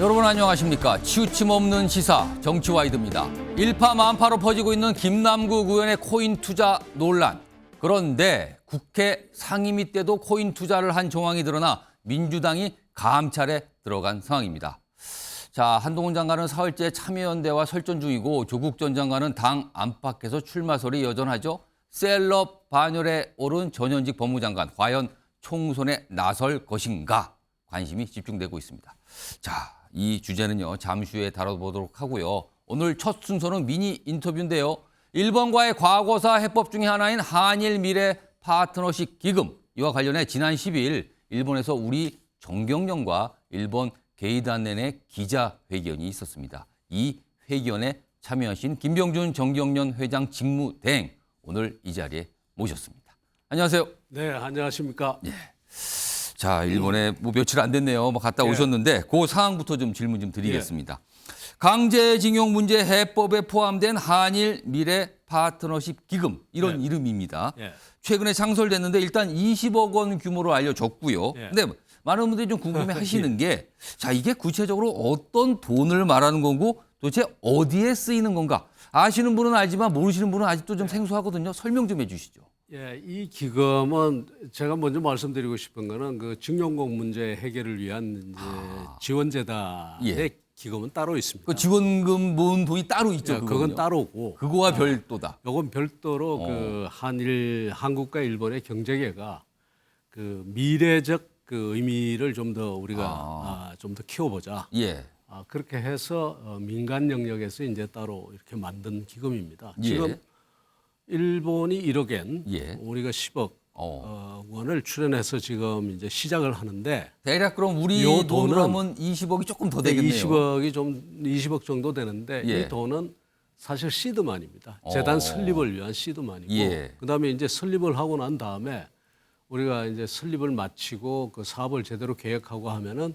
여러분 안녕하십니까. 치우침 없는 시사 정치와이드입니다. 일파만파로 퍼지고 있는 김남국 의원의 코인 투자 논란. 그런데 국회 상임위 때도 코인 투자를 한 정황이 드러나 민주당이 감찰에 들어간 상황입니다. 자, 한동훈 장관은 사흘째 참여연대와 설전 중이고 조국 전 장관은 당 안팎에서 출마설이 여전하죠. 셀럽 반열에 오른 전현직 법무장관 과연 총선에 나설 것인가 관심이 집중되고 있습니다. 자, 이 주제는요 잠시 후에 다뤄보도록 하고요. 오늘 첫 순서는 미니 인터뷰인데요. 일본과의 과거사 해법 중에 하나인 한일 미래 파트너십 기금 이와 관련해 지난 12일 일본에서 우리 정경련과 일본 게이단넨의 기자회견이 있었습니다. 이 회견에 참여하신 김병준 정경련 회장 직무대행 오늘 이 자리에 모셨습니다. 안녕하세요. 네, 안녕하십니까. 예. 자, 일본에 뭐 며칠 안 됐네요. 뭐 갔다 오셨는데 그 상황부터 좀 질문 좀 드리겠습니다. 강제징용 문제 해법에 포함된 한일 미래 파트너십 기금 이런 이름입니다. 최근에 창설됐는데 일단 20억 원 규모로 알려졌고요. 근데 많은 분들이 좀 궁금해 하시는 게 자, 이게 구체적으로 어떤 돈을 말하는 거고 도대체 어디에 쓰이는 건가? 아시는 분은 알지만 모르시는 분은 아직도 좀 생소하거든요. 설명 좀 해 주시죠. 예, 이 기금은 제가 먼저 말씀드리고 싶은 거는 그 징용공 문제 해결을 위한 이제 지원재단의 기금은 따로 있습니다. 그 지원금 모은 돈이 따로 있죠. 예, 그건 따로고 그거와 별도다. 이건 별도로 그 한국과 일본의 경제계가 그 미래적 그 의미를 좀 더 우리가 좀 더 키워보자. 예. 그렇게 해서 민간 영역에서 이제 따로 이렇게 만든 기금입니다. 지금 일본이 1억엔, 우리가 10억 원을 출연해서 지금 이제 시작을 하는데 대략 그럼 우리 돈으로 하면 20억이 조금 더 되겠네요. 20억 정도 되는데 이 돈은 사실 시드만입니다. 재단 설립을 위한 시드만이고 그다음에 이제 설립을 하고 난 다음에 우리가 이제 설립을 마치고 그 사업을 제대로 계획하고 하면은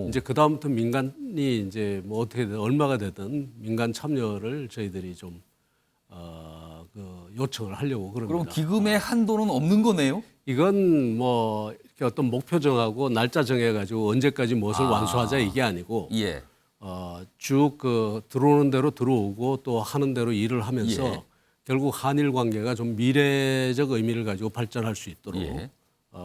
이제 그 다음부터 민간이 이제 뭐 어떻게든 얼마가 되든 민간 참여를 저희들이 좀 그 요청을 하려고 그럽니다. 그럼 기금의 한도는 없는 거네요? 이건 뭐 이렇게 어떤 목표 정하고 날짜 정해가지고 언제까지 무엇을 완수하자 이게 아니고 쭉 그 들어오는 대로 들어오고 또 하는 대로 일을 하면서 결국 한일 관계가 좀 미래적 의미를 가지고 발전할 수 있도록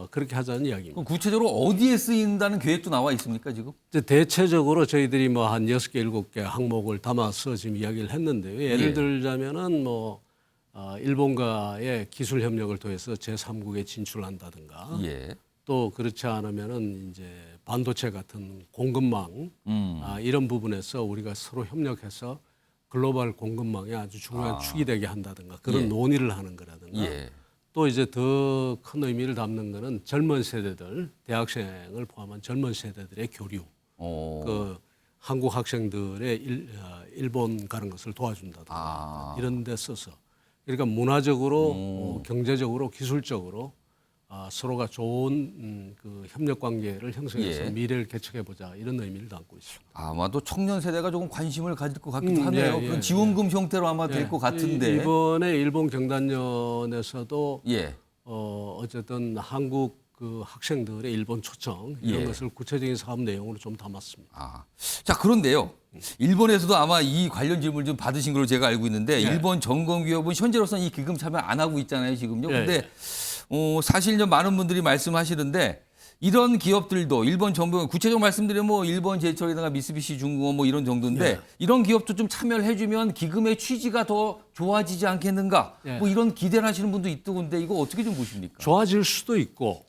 그렇게 하자는 이야기입니다. 그럼 구체적으로 어디에 쓰인다는 계획도 나와 있습니까 지금? 이제 대체적으로 저희들이 뭐 한 6개, 7개 항목을 담아서 지금 이야기를 했는데요. 예를 들자면은 뭐 일본과의 기술 협력을 통해서 제3국에 진출한다든가 또 그렇지 않으면은 이제 반도체 같은 공급망 이런 부분에서 우리가 서로 협력해서 글로벌 공급망에 아주 중요한 축이 되게 한다든가 그런 논의를 하는 거라든가 또 이제 더 큰 의미를 담는 거는 젊은 세대들, 대학생을 포함한 젊은 세대들의 교류, 그 한국 학생들의 일본 가는 것을 도와준다든가 이런 데 써서 그러니까 문화적으로, 경제적으로, 기술적으로 서로가 좋은 그 협력 관계를 형성해서 미래를 개척해 보자 이런 의미를 담고 있습니다. 아마도 청년 세대가 조금 관심을 가질 것 같기도 하네요. 그런 지원금 형태로 아마 될 것 같은데. 이번에 일본 경단련에서도 어쨌든 한국 그 학생들의 일본 초청 이런 것을 구체적인 사업 내용으로 좀 담았습니다. 자, 그런데요. 일본에서도 아마 이 관련 질문을 좀 받으신 걸로 제가 알고 있는데 일본 점검기업은 현재로서는 이 기금 참여 안 하고 있잖아요, 지금요. 근데 사실 좀 많은 분들이 말씀하시는데 이런 기업들도 일본 정부 구체적으로 말씀드리면 뭐 일본 제철이나 미쓰비시 중공업 뭐 이런 정도인데 이런 기업도 좀 참여를 해주면 기금의 취지가 더 좋아지지 않겠는가 뭐 이런 기대를 하시는 분도 있던데 이거 어떻게 좀 보십니까? 좋아질 수도 있고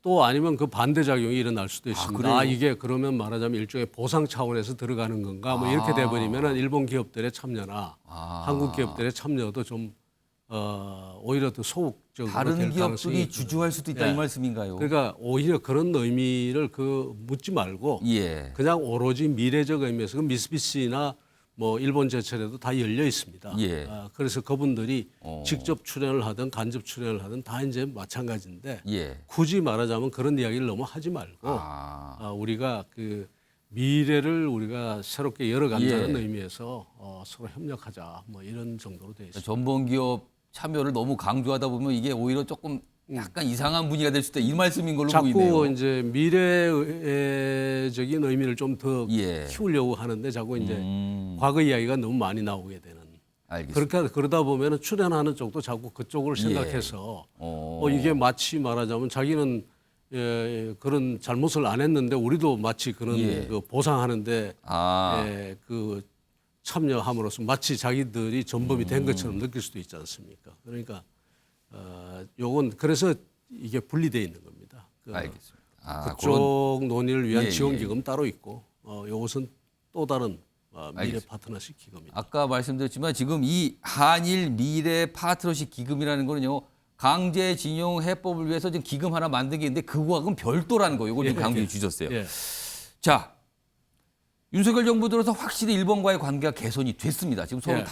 또 아니면 그 반대작용이 일어날 수도 있습니다. 이게 그러면 말하자면 일종의 보상 차원에서 들어가는 건가 뭐 이렇게 돼버리면은 일본 기업들의 참여나 한국 기업들의 참여도 좀 오히려 더 소극적으로 다른 기업들이 주주할 수도 있다 이 말씀인가요? 그러니까 오히려 그런 의미를 그 묻지 말고 그냥 오로지 미래적 의미에서 그 미쓰비시나 뭐 일본 제철에도 다 열려 있습니다. 그래서 그분들이 직접 출연을 하든 간접 출연을 하든 다 이제 마찬가지인데 굳이 말하자면 그런 이야기를 너무 하지 말고 우리가 그 미래를 우리가 새롭게 열어간다는 의미에서 서로 협력하자 뭐 이런 정도로 되어 있습니다. 전범 기업 참여를 너무 강조하다 보면 이게 오히려 조금 약간 이상한 분위기가 될 수도 있다. 이 말씀인 걸로 보이네요. 자꾸 이제 미래적인 의미를 좀 더 예. 키우려고 하는데 자꾸 이제 과거 이야기가 너무 많이 나오게 되는. 알겠습니다. 그러다 보면 출연하는 쪽도 자꾸 그쪽을 예. 생각해서 이게 마치 말하자면 자기는 그런 잘못을 안 했는데 우리도 마치 그런 예. 그 보상하는데 아, 그 참여함으로써 마치 자기들이 전범이 된 것처럼 느낄 수도 있지 않습니까? 그러니까 요건 그래서 이게 분리되어 있는 겁니다. 알겠습니다. 그쪽 논의를 위한 예, 지원 기금 따로 있고 요것은 또 다른 미래 알겠습니다. 파트너십 기금입니다. 아까 말씀드렸지만 지금 이 한일 미래 파트너십 기금이라는 거는요. 강제징용 해법을 위해서 지금 기금 하나 만든 게 있는데 그거하고는 별도라는 거. 이걸 좀 강조해 주셨어요. 예. 자, 윤석열 정부 들어서 확실히 일본과의 관계가 개선이 됐습니다. 지금 서로 예.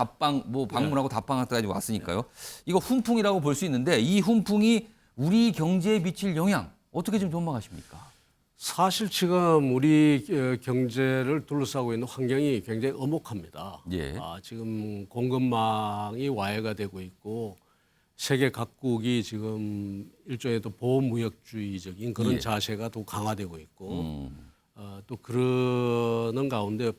방문하고 답방까지 왔으니까요. 이거 훈풍이라고 볼 수 있는데 이 훈풍이 우리 경제에 미칠 영향 어떻게 좀 전망하십니까? 사실 지금 우리 경제를 둘러싸고 있는 환경이 굉장히 엄혹합니다. 예. 지금 공급망이 와해가 되고 있고 세계 각국이 지금 일종의 또 보호무역주의적인 그런 예. 자세가 또 강화되고 있고 또 그러는 가운데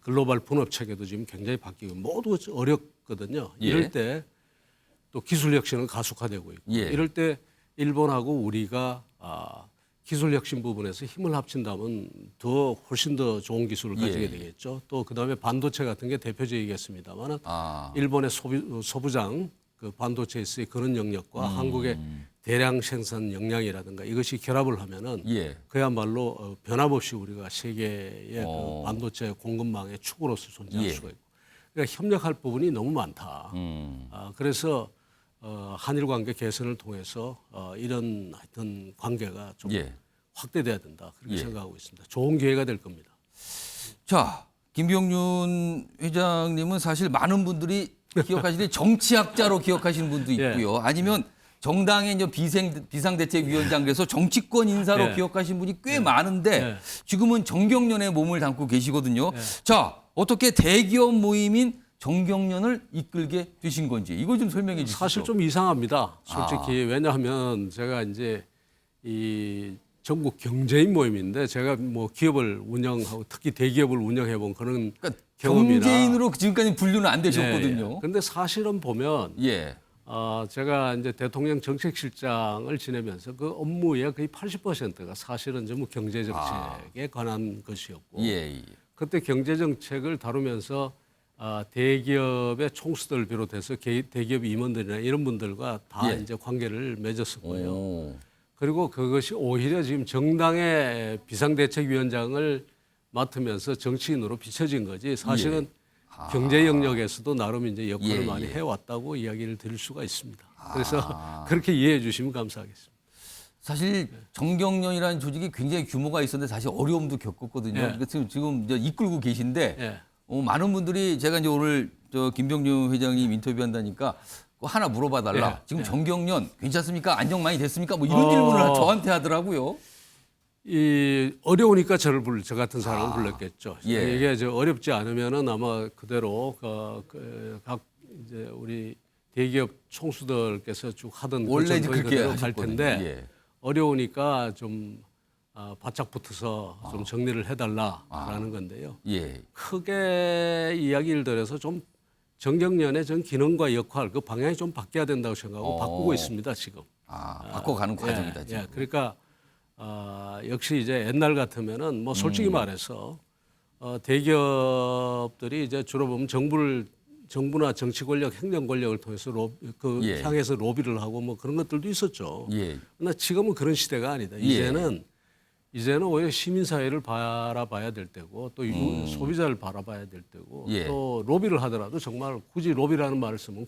글로벌 분업 체계도 지금 굉장히 바뀌고 모두 어렵거든요. 예. 이럴 때 또 기술 혁신은 가속화되고 있고 예. 이럴 때 일본하고 우리가 기술 혁신 부분에서 힘을 합친다면 더 훨씬 더 좋은 기술을 가지게 예. 되겠죠. 또 그다음에 반도체 같은 게 대표적이겠습니다만 아, 일본의 소부장 그 반도체에서의 그런 영역과 한국의 대량 생산 역량이라든가 이것이 결합을 하면은 예. 그야말로 변함없이 우리가 세계의 그 반도체 공급망의 축으로서 존재할 예. 수가 있고 그러니까 협력할 부분이 너무 많다. 그래서 한일 관계 개선을 통해서 이런 하여튼 관계가 좀 예. 확대돼야 된다 그렇게 예. 생각하고 있습니다. 좋은 기회가 될 겁니다. 자, 김병윤 회장님은 사실 많은 분들이 기억하시는 정치학자로 기억하시는 분도 예. 있고요. 아니면 정당의 이제 비상대책위원장 그래서 정치권 인사로 예. 기억하시는 분이 꽤 많은데 예. 지금은 정경련에 몸을 담고 계시거든요. 자, 어떻게 대기업 모임인 정경련을 이끌게 되신 건지 이걸 좀 설명해 주시죠. 사실 좀 이상합니다. 솔직히 왜냐하면 제가 이제 이 전국 경제인 모임인데 제가 뭐 기업을 운영하고 특히 대기업을 운영해 본 그런 그러니까 경험이나 경제인으로 지금까지 분류는 안 되셨거든요. 그런데 사실은 보면 예. 제가 이제 대통령 정책실장을 지내면서 그 업무의 거의 80%가 사실은 전부 경제 정책에 관한 것이었고 예. 그때 경제 정책을 다루면서 대기업의 총수들 비롯해서 대기업 임원들이나 이런 분들과 다 예. 이제 관계를 맺었었고요. 오. 그리고 그것이 오히려 지금 정당의 비상대책위원장을 맡으면서 정치인으로 비춰진 거지 사실은 경제 영역에서도 나름 이제 역할을 예, 많이 예. 해왔다고 이야기를 드릴 수가 있습니다. 그래서 그렇게 이해해 주시면 감사하겠습니다. 사실 정경련이라는 조직이 굉장히 규모가 있었는데 사실 어려움도 겪었거든요. 예. 그러니까 지금 이제 이끌고 계신데 예. 많은 분들이 제가 이제 오늘 김병윤 회장님 인터뷰한다니까 그거 하나 물어봐 달라. 예. 지금 정경련 괜찮습니까? 안정 많이 됐습니까? 뭐 이런 질문을 저한테 하더라고요. 이 어려우니까 저 같은 사람을 불렀겠죠. 예. 이게 어렵지 않으면은 아마 그대로 각 이제 우리 대기업 총수들께서 쭉 하던 그 원래 이제 정도의 그렇게 그대로 갈 하셨거든요. 텐데 예. 어려우니까 좀 바짝 붙어서 좀 정리를 해달라라는 건데요. 예. 크게 이야기를 드려서 좀 정경련의 전 기능과 역할 그 방향이 좀 바뀌어야 된다고 생각하고 바꾸고 있습니다 지금. 바꿔가는 과정이다 지금. 그러니까 역시 이제 옛날 같으면은 뭐 솔직히 말해서 대기업들이 이제 주로 보면 정부나 정치 권력, 행정 권력을 통해서 예. 향해서 로비를 하고 뭐 그런 것들도 있었죠. 예. 그러나 지금은 그런 시대가 아니다. 이제는 오히려 시민 사회를 바라봐야 될 때고 또 소비자를 바라봐야 될 때고 예. 또 로비를 하더라도 정말 굳이 로비라는 말을 쓰면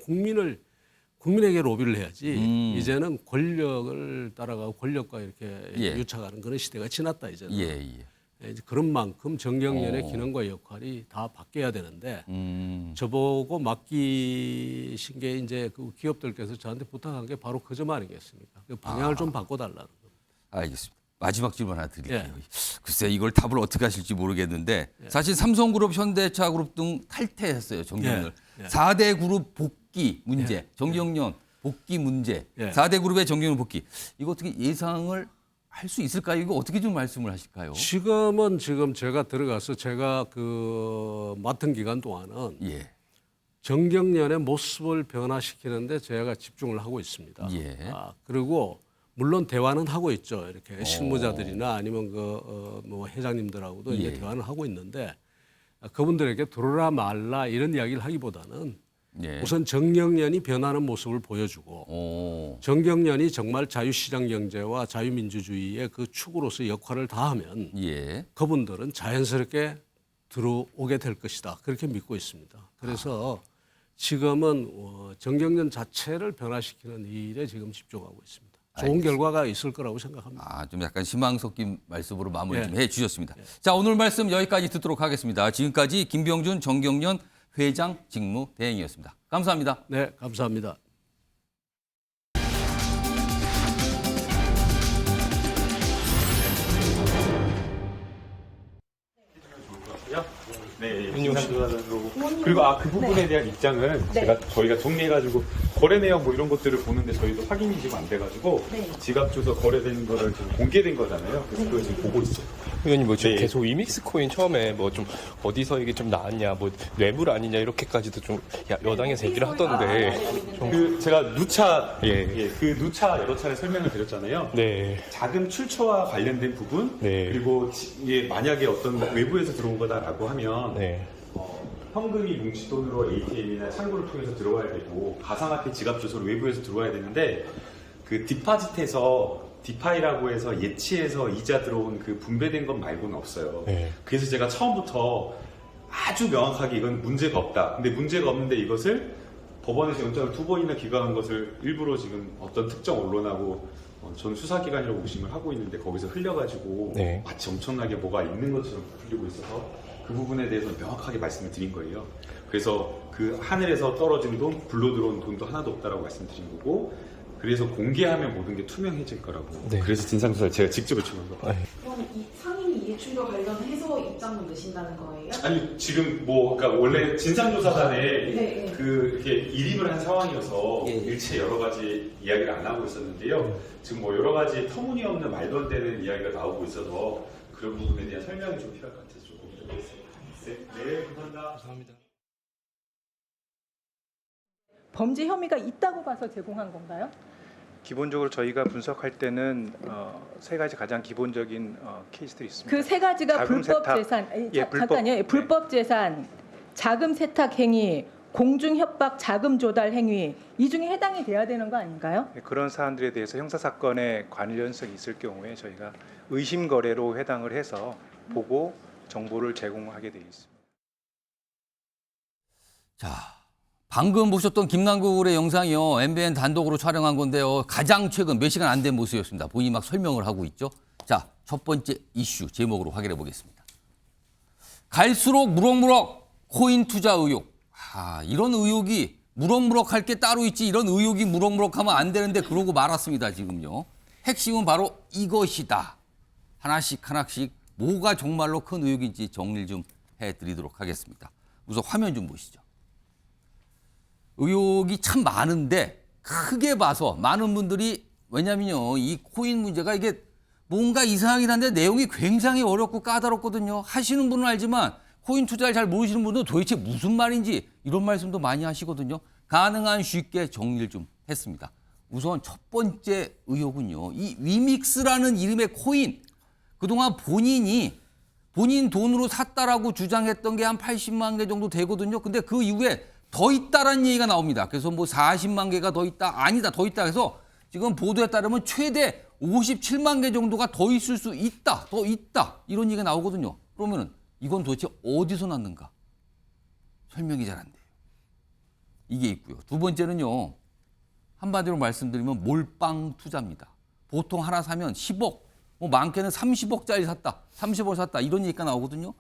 국민에게 로비를 해야지. 이제는 권력을 따라가고 권력과 이렇게 예. 유착하는 그런 시대가 지났다 이제는. 이제 그런 만큼 정경련의 기능과 역할이 다 바뀌어야 되는데 저보고 맡기신 게 이제 그 기업들께서 저한테 부탁한 게 바로 그 점 아니겠습니까? 그 방향을 좀 바꿔달라는 겁니다. 알겠습니다. 마지막 질문 하나 드릴게요. 예. 글쎄 이걸 답을 어떻게 하실지 모르겠는데 사실 삼성그룹, 현대차그룹 등 탈퇴했어요. 정경련을. 4대 그룹 복귀 문제, 정경련 복귀 문제, 예. 4대 그룹의 정경련 복귀. 이거 어떻게 예상을 할 수 있을까요? 이거 어떻게 좀 말씀을 하실까요? 지금 제가 들어가서 제가 맡은 기간 동안은 예. 정경련의 모습을 변화시키는데 제가 집중을 하고 있습니다. 예. 그리고 물론 대화는 하고 있죠. 이렇게 실무자들이나 아니면 뭐 회장님들하고도 이제 예. 대화는 하고 있는데 그분들에게 들어라 말라 이런 이야기를 하기보다는 예. 우선 정경련이 변하는 모습을 보여주고 오. 정경련이 정말 자유시장 경제와 자유민주주의의 그 축으로서 역할을 다하면 예. 그분들은 자연스럽게 들어오게 될 것이다. 그렇게 믿고 있습니다. 그래서 지금은 정경련 자체를 변화시키는 일에 지금 집중하고 있습니다. 좋은 결과가 있을 거라고 생각합니다. 좀 약간 희망 섞인 말씀으로 마무리 예. 좀 해주셨습니다. 자, 오늘 말씀 여기까지 듣도록 하겠습니다. 지금까지 김병준 정경련 회장 직무대행이었습니다. 감사합니다. 네, 감사합니다. 네, 인상조사로 그리고 그 부분에 대한 입장은 저희가 정리해가지고 거래 내역 뭐 이런 것들을 보는데 저희도 확인이 지금 안 돼가지고 지갑 주소 거래되는 거를 지금 공개된 거잖아요. 그래서 그걸 지금 보고 있어요. 의원님 뭐 지금 네. 계속 위믹스 코인 처음에 뭐 좀 어디서 이게 좀 나왔냐 뭐 뇌물 아니냐 이렇게까지도 좀 여당에서 얘기를 하던데 제가 누차 예. 그 누차 여러 차례 설명을 드렸잖아요. 네. 자금 출처와 관련된 부분 네. 그리고 이게 만약에 어떤 외부에서 들어온 거다라고 하면 네. 현금이 뭉치돈으로 ATM이나 창구를 통해서 들어와야 되고 가상화폐 지갑 주소로 외부에서 들어와야 되는데 그 디파짓에서 디파이라고 해서 예치해서 이자 들어온 그 분배된 것 말고는 없어요. 네. 그래서 제가 처음부터 아주 명확하게 이건 문제가 없다. 근데 문제가 없는데 이것을 법원에서 영장을 2번이나 기각한 것을 일부러 지금 어떤 특정 언론하고 저는 수사기관이라고 의심을 하고 있는데 거기서 흘려가지고 네. 마치 엄청나게 뭐가 있는 것처럼 풀리고 있어서 그 부분에 대해서 명확하게 말씀을 드린 거예요. 그래서 그 하늘에서 떨어진 돈, 굴러 들어온 돈도 하나도 없다라고 말씀드린 거고 그래서 공개하면 모든 게 투명해질 거라고. 네. 그래서 진상조사를 제가 직접 요청한 거. 그럼 이 상임위 이해충돌 관련해서 입장을 내신다는 거예요? 아니 지금 그러니까 원래 진상조사단에 네. 이렇게 일임을 한 상황이어서 일체 여러 가지 이야기를 안 하고 있었는데요. 지금 뭐 여러 가지 터무니없는 말도 안 되는 이야기가 나오고 있어서 그런 부분에 대한 설명이 좀 필요할 것 같아서 조금 드리겠습니다. 네, 감사합니다. 감사합니다. 범죄 혐의가 있다고 봐서 제공한 건가요? 기본적으로 저희가 분석할 때는 세 가지 가장 기본적인 케이스들이 있습니다. 그 세 가지가 자금 불법 세탁, 재산, 불법, 잠깐요. 네. 불법 재산, 자금 세탁 행위, 공중 협박, 자금 조달 행위 이 중에 해당이 돼야 되는 거 아닌가요? 그런 사안들에 대해서 형사 사건에 관련성이 있을 경우에 저희가 의심 거래로 해당을 해서 보고 정보를 제공하게 되어 있습니다. 자, 방금 보셨던 김남국의 영상이요. MBN 단독으로 촬영한 건데요. 가장 최근 몇 시간 안 된 모습이었습니다. 본인이 막 설명을 하고 있죠. 자, 첫 번째 이슈 제목으로 확인해 보겠습니다. 갈수록 무럭무럭 코인 투자 의혹. 이런 의혹이 무럭무럭할 게 따로 있지 이런 의혹이 무럭무럭하면 안 되는데 그러고 말았습니다. 지금요. 핵심은 바로 이것이다. 하나씩 뭐가 정말로 큰 의혹인지 정리를 좀 해드리도록 하겠습니다. 우선 화면 좀 보시죠. 의혹이 참 많은데 크게 봐서 많은 분들이 왜냐면요. 이 코인 문제가 이게 뭔가 이상하긴 한데 내용이 굉장히 어렵고 까다롭거든요. 하시는 분은 알지만 코인 투자를 잘 모르시는 분은 도대체 무슨 말인지 이런 말씀도 많이 하시거든요. 가능한 쉽게 정리를 좀 했습니다. 우선 첫 번째 의혹은요. 이 위믹스라는 이름의 코인. 그동안 본인 돈으로 샀다라고 주장했던 게 한 80만 개 정도 되거든요. 근데 그 이후에 더 있다라는 얘기가 나옵니다. 그래서 뭐 40만 개가 더 있다. 아니다. 더 있다. 해서 지금 보도에 따르면 최대 57만 개 정도가 더 있을 수 있다. 더 있다. 이런 얘기가 나오거든요. 그러면은 이건 도대체 어디서 났는가? 설명이 잘 안 돼요. 이게 있고요. 두 번째는요. 한마디로 말씀드리면 몰빵 투자입니다. 보통 하나 사면 10억, 뭐 많게는 30억짜리 샀다. 30억 샀다. 이런 얘기가 나오거든요.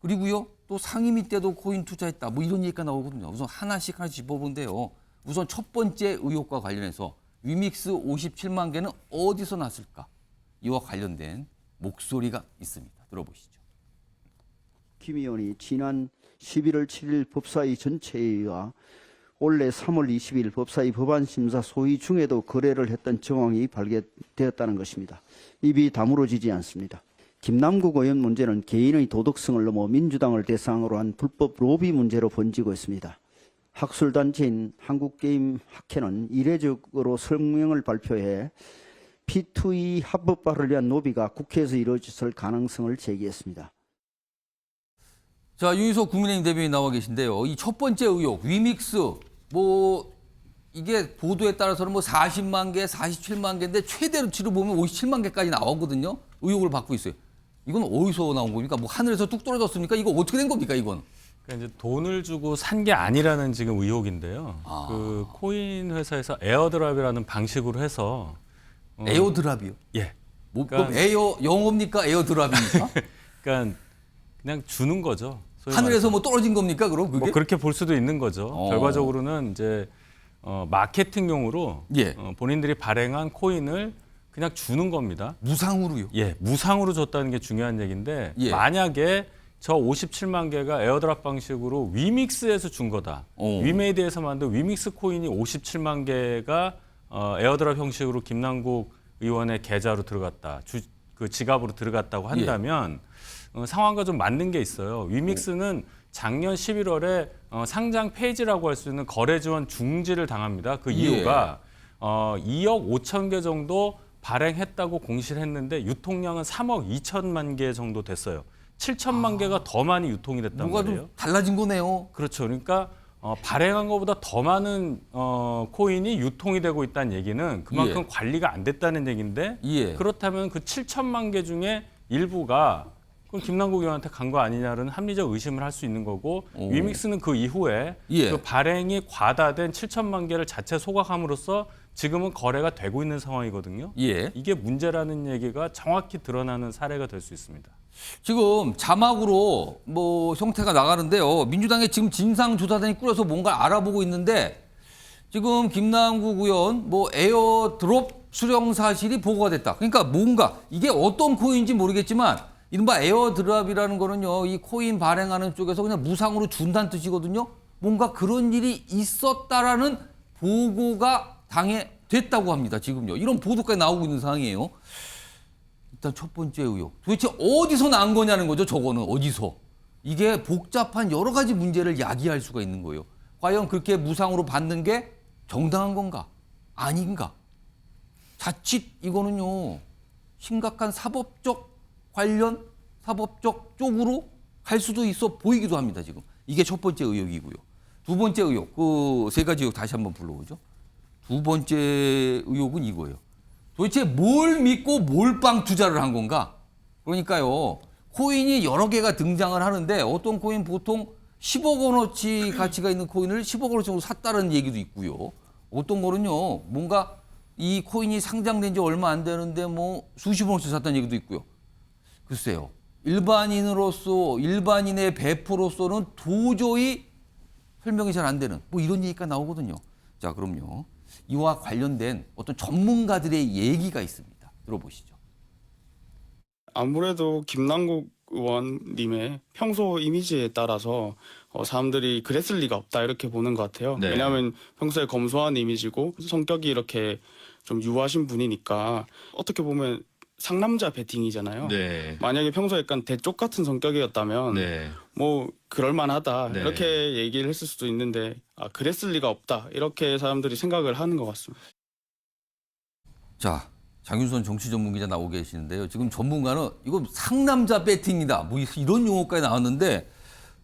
그리고요. 또 상임위 때도 코인 투자했다. 뭐 이런 얘기가 나오거든요. 우선 하나씩 짚어본데요. 우선 첫 번째 의혹과 관련해서 위믹스 57만 개는 어디서 났을까? 이와 관련된 목소리가 있습니다. 들어보시죠. 김 의원이 지난 11월 7일 법사위 전체회의와 올해 3월 20일 법사위 법안심사 소위 중에도 거래를 했던 정황이 발견되었다는 것입니다. 입이 다물어지지 않습니다. 김남국 의원 문제는 개인의 도덕성을 넘어 민주당을 대상으로 한 불법 로비 문제로 번지고 있습니다. 학술단체인 한국게임학회는 이례적으로 성명을 발표해 P2E 합법화를 위한 로비가 국회에서 이루어졌을 가능성을 제기했습니다. 자, 윤희석 국민의힘 대변인 나와 계신데요. 이 첫 번째 의혹, 위믹스, 이게 보도에 따라서는 40만 개, 47만 개인데 최대치로 보면 57만 개까지 나오거든요. 의혹을 받고 있어요. 이건 어디서 나온 겁니까? 하늘에서 뚝 떨어졌습니까? 이거 어떻게 된 겁니까, 이건? 그러니까 이제 돈을 주고 산 게 아니라는 지금 의혹인데요. 그 코인 회사에서 에어드랍이라는 방식으로 해서 에어드랍이요? 예. 그럼 영어입니까? 에어드랍입니까? 그러니까 그냥 주는 거죠. 소위 하늘에서 떨어진 겁니까? 그럼 그게? 그렇게 볼 수도 있는 거죠. 결과적으로는 이제 마케팅용으로 예. 본인들이 발행한 코인을 그냥 주는 겁니다. 무상으로요? 예, 무상으로 줬다는 게 중요한 얘기인데 예. 만약에 저 57만 개가 에어드랍 방식으로 위믹스에서 준 거다. 위메이드에서 만든 위믹스 코인이 57만 개가 에어드랍 형식으로 김남국 의원의 계좌로 들어갔다. 그 지갑으로 들어갔다고 한다면 상황과 좀 맞는 게 있어요. 위믹스는 작년 11월에 상장 폐지라고 할 수 있는 거래 지원 중지를 당합니다. 그 이유가 2억 5천 개 정도 발행했다고 공시를 했는데 유통량은 3억 2천만 개 정도 됐어요. 7천만 개가 더 많이 유통이 됐단 뭐가 말이에요. 좀 달라진 거네요. 그렇죠. 그러니까 발행한 것보다 더 많은 코인이 유통이 되고 있다는 얘기는 그만큼 관리가 안 됐다는 얘기인데 그렇다면 그 7천만 개 중에 일부가 그럼 김남국 의원한테 간 거 아니냐는 합리적 의심을 할 수 있는 거고 위믹스는 그 이후에 그 발행이 과다된 7천만 개를 자체 소각함으로써 지금은 거래가 되고 있는 상황이거든요. 이게 문제라는 얘기가 정확히 드러나는 사례가 될 수 있습니다. 지금 자막으로 형태가 나가는데요. 민주당에 지금 진상조사단이 꾸려서 뭔가 알아보고 있는데 지금 김남국 의원 에어드롭 수령 사실이 보고가 됐다. 그러니까 뭔가 이게 어떤 코인인지 모르겠지만 이른바 에어드랍이라는 거는요. 이 코인 발행하는 쪽에서 그냥 무상으로 준다는 뜻이거든요. 뭔가 그런 일이 있었다라는 보고가 당해됐다고 합니다. 지금요. 이런 보도까지 나오고 있는 상황이에요. 일단 첫 번째 의혹. 도대체 어디서 난 거냐는 거죠. 저거는 어디서. 이게 복잡한 여러 가지 문제를 야기할 수가 있는 거예요. 과연 그렇게 무상으로 받는 게 정당한 건가? 아닌가? 자칫 이거는요. 심각한 사법적 관련, 사법적 쪽으로 갈 수도 있어 보이기도 합니다. 지금. 이게 첫 번째 의혹이고요. 두 번째 의혹. 그 세 가지 의혹 다시 한번 불러오죠. 두 번째 의혹은 이거예요. 도대체 뭘 믿고 몰빵 투자를 한 건가? 그러니까요. 코인이 여러 개가 등장을 하는데 어떤 코인 보통 10억 원어치 가치가 있는 코인을 10억 원어치 정도 샀다는 얘기도 있고요. 어떤 거는요. 뭔가 이 코인이 상장된 지 얼마 안 되는데 수십억 원어치 샀다는 얘기도 있고요. 글쎄요. 일반인의 배포로서는 도저히 설명이 잘 안 되는 이런 얘기가 나오거든요. 자, 그럼요. 이와 관련된 어떤 전문가들의 얘기가 있습니다. 들어보시죠. 아무래도 김남국 의원님의 평소 이미지에 따라서 사람들이 그랬을 리가 없다 이렇게 보는 것 같아요. 왜냐하면 평소에 검소한 이미지고 성격이 이렇게 좀 유하신 분이니까 어떻게 보면 상남자 배팅이잖아요. 만약에 평소에 약간 대쪽 같은 성격이었다면 그럴만하다 이렇게 얘기를 했을 수도 있는데 그랬을 리가 없다 이렇게 사람들이 생각을 하는 것 같습니다. 자, 장윤선 정치 전문 기자 나오고 계시는데요. 지금 전문가는 이거 상남자 배팅이다 이런 용어까지 나왔는데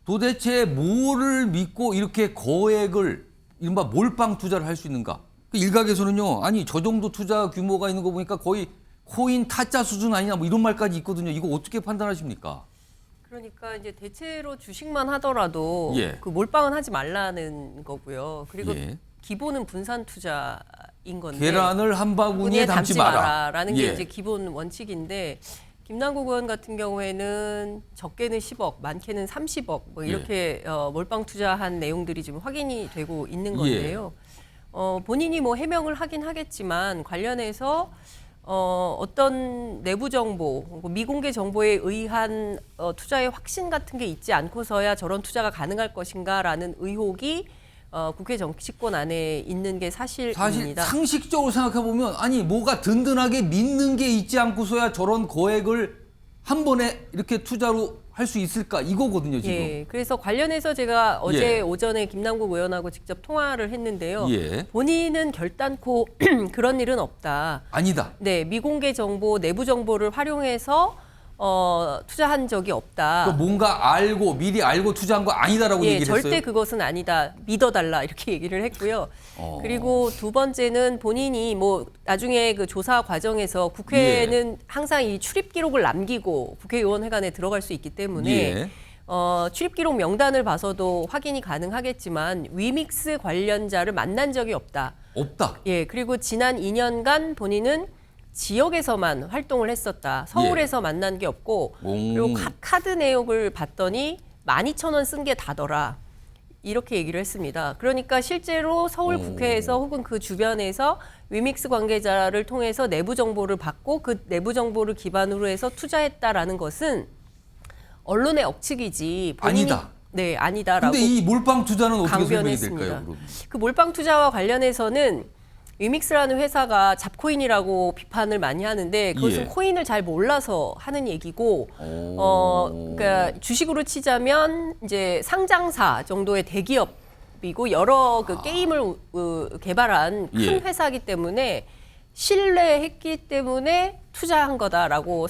도대체 뭐를 믿고 이렇게 거액을 이른바 몰빵 투자를 할 수 있는가? 그 일각에서는요. 아니 저 정도 투자 규모가 있는 거 보니까 거의 코인 타짜 수준 아니냐 이런 말까지 있거든요. 이거 어떻게 판단하십니까? 그러니까 이제 대체로 주식만 하더라도 그 몰빵은 하지 말라는 거고요. 그리고 기본은 분산 투자인 건데 계란을 한 바구니에 담지 마라라는 게 이제 기본 원칙인데 김남국 의원 같은 경우에는 적게는 10억, 많게는 30억 이렇게 몰빵 투자한 내용들이 지금 확인이 되고 있는 건데요. 본인이 해명을 하긴 하겠지만 관련해서 어떤 내부 정보, 미공개 정보에 의한 투자의 확신 같은 게 있지 않고서야 저런 투자가 가능할 것인가라는 의혹이 국회 정치권 안에 있는 게 사실 사실입니다. 상식적으로 생각해 보면 아니 뭐가 든든하게 믿는 게 있지 않고서야 저런 거액을 한 번에 이렇게 투자로 할 수 있을까 이거거든요 지금. 예, 그래서 관련해서 제가 어제 예. 오전에 김남국 의원하고 직접 통화를 했는데요. 예. 본인은 결단코 그런 일은 없다. 아니다. 네, 미공개 정보, 내부 정보를 활용해서 투자한 적이 없다. 또 뭔가 알고 미리 알고 투자한 거 아니다라고 예, 얘기를 했어요. 절대 그것은 아니다. 믿어달라 이렇게 얘기를 했고요. 그리고 두 번째는 본인이 뭐 나중에 그 조사 과정에서 국회는 예. 항상 이 출입 기록을 남기고 국회의원회관에 들어갈 수 있기 때문에 예. 출입 기록 명단을 봐서도 확인이 가능하겠지만 위믹스 관련자를 만난 적이 없다. 없다. 예, 그리고 지난 2년간 본인은 지역에서만 활동을 했었다. 서울에서 만난 게 없고 그리고 카드 내역을 봤더니 12,000원 쓴 게 다더라. 이렇게 얘기를 했습니다. 그러니까 실제로 서울 국회에서 혹은 그 주변에서 위믹스 관계자를 통해서 내부 정보를 받고 그 내부 정보를 기반으로 해서 투자했다라는 것은 언론의 억측이지 본인이 아니다. 네, 아니다라고 근데 이 몰빵 투자는 어떻게 설명이 강변했습니다. 될까요? 그럼? 그 몰빵 투자와 관련해서는 위믹스라는 회사가 잡코인이라고 비판을 많이 하는데 그것은 예. 코인을 잘 몰라서 하는 얘기고 그러니까 주식으로 치자면 이제 상장사 정도의 대기업이고 여러 그 게임을 개발한 큰 예. 회사이기 때문에 신뢰했기 때문에 투자한 거다라고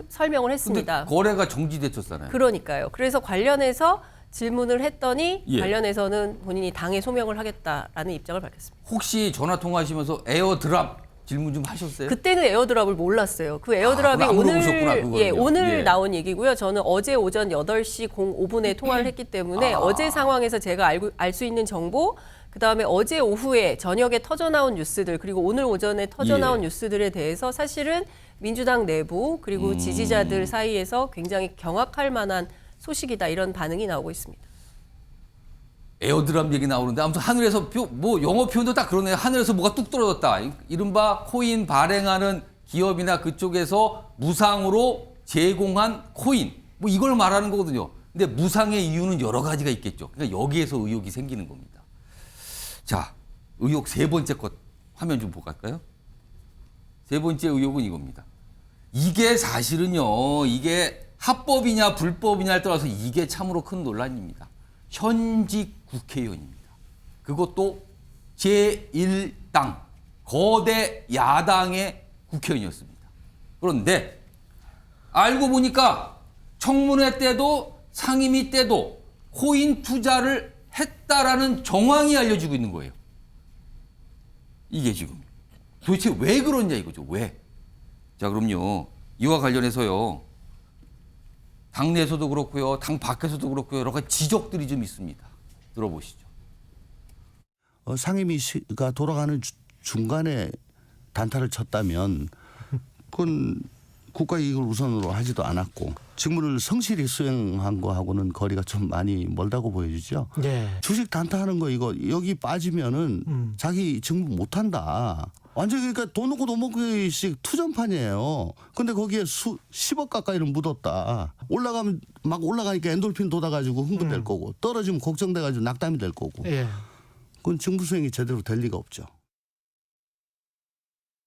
설명을 근데 했습니다. 거래가 정지됐었잖아요. 그러니까요. 그래서 관련해서 질문을 했더니 예. 관련해서는 본인이 당에 소명을 하겠다라는 입장을 밝혔습니다. 혹시 전화 통화하시면서 에어드랍 질문 좀 하셨어요? 그때는 에어드랍을 몰랐어요. 그 에어드랍이 그거 안 오늘 물어보셨구나, 그거는요. 예, 오늘 예. 나온 얘기고요. 저는 어제 오전 8시 05분에 통화를 했기 때문에 어제 상황에서 제가 알 수 있는 정보, 그다음에 어제 오후에 저녁에 터져나온 뉴스들 그리고 오늘 오전에 터져나온 예. 뉴스들에 대해서 사실은 민주당 내부 그리고 지지자들 사이에서 굉장히 경악할 만한 소식이다 이런 반응이 나오고 있습니다. 에어드랍 얘기 나오는데 아무튼 하늘에서 뭐 영어 표현도 딱 그러네요. 하늘에서 뭐가 뚝 떨어졌다. 이른바 코인 발행하는 기업이나 그쪽에서 무상으로 제공한 코인 뭐 이걸 말하는 거거든요. 근데 무상의 이유는 여러 가지가 있겠죠. 그러니까 여기에서 의혹이 생기는 겁니다. 자, 의혹 세 번째 것 화면 좀 볼까요? 세 번째 의혹은 이겁니다. 이게 사실은요. 이게 합법이냐 불법이냐를 떠나서 이게 참으로 큰 논란입니다. 현직 국회의원입니다. 그것도 제1당 거대 야당의 국회의원이었습니다. 그런데 알고 보니까 청문회 때도 상임위 때도 코인 투자를 했다라는 정황이 알려지고 있는 거예요. 이게 지금 도대체 왜 그러냐 이거죠. 왜? 자, 그럼요. 이와 관련해서요. 당내에서도 그렇고요. 당 밖에서도 그렇고요. 여러 가지 지적들이 좀 있습니다. 들어보시죠. 상임위가 돌아가는 중간에 단타를 쳤다면 그건 국가 이익을 우선으로 하지도 않았고 직무를 성실히 수행한 거하고는 거리가 좀 많이 멀다고 보여지죠. 네. 주식 단타하는 거 이거 여기 빠지면은 자기 직무 못한다. 완전히 그러니까 돈 넣고 돈 먹기식 투전판이에요. 근데 거기에 10억 가까이는 묻었다. 올라가면 막 올라가니까 엔돌핀 돋아가지고 흥분될 거고 떨어지면 걱정돼가지고 낙담이 될 거고. 예. 그건 직무 수행이 제대로 될 리가 없죠.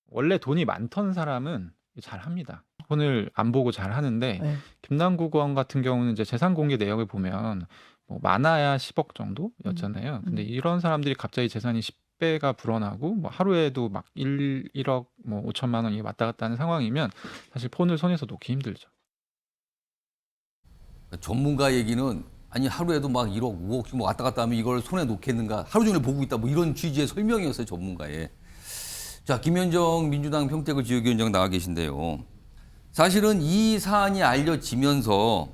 원래 돈이 많던 사람은 잘합니다. 돈을 안 보고 잘 하는데 네. 김남국 의원 같은 경우는 이제 재산 공개 내역을 보면 뭐 많아야 10억 정도였잖아요. 근데 이런 사람들이 갑자기 재산이 10배가 불어나고 뭐 하루에도 막 1억 뭐 5천만 원이 왔다 갔다 하는 상황이면 사실 폰을 손에서 놓기 힘들죠. 전문가 얘기는 아니 하루에도 막 1억, 5억씩 뭐 왔다 갔다 하면 이걸 손에 놓겠는가 하루 종일 보고 있다 뭐 이런 취지의 설명이었어요 전문가의. 자, 김현정 민주당 평택을 지역위원장 나와 계신데요. 사실은 이 사안이 알려지면서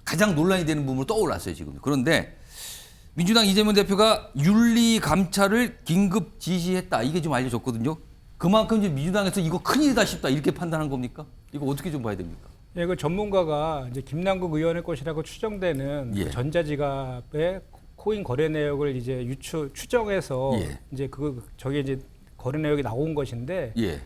가장 논란이 되는 부분으로 떠올랐어요 지금. 그런데 민주당 이재명 대표가 윤리 감찰을 긴급 지시했다 이게 좀 알려졌거든요. 그만큼 이제 민주당에서 이거 큰일이다 싶다 이렇게 판단한 겁니까? 이거 어떻게 좀 봐야 됩니까? 예, 그 전문가가 이제 김남국 의원의 것이라고 추정되는 예. 그 전자지갑의 코인 거래 내역을 이제 추정해서 예. 이제 저게 이제 거래 내역이 나온 것인데 예.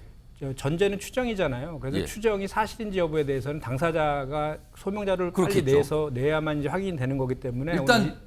전제는 추정이잖아요. 그래서 예. 추정이 사실인지 여부에 대해서는 당사자가 소명자를 그렇겠죠. 빨리 내야만 이제 확인되는 거기 때문에 일단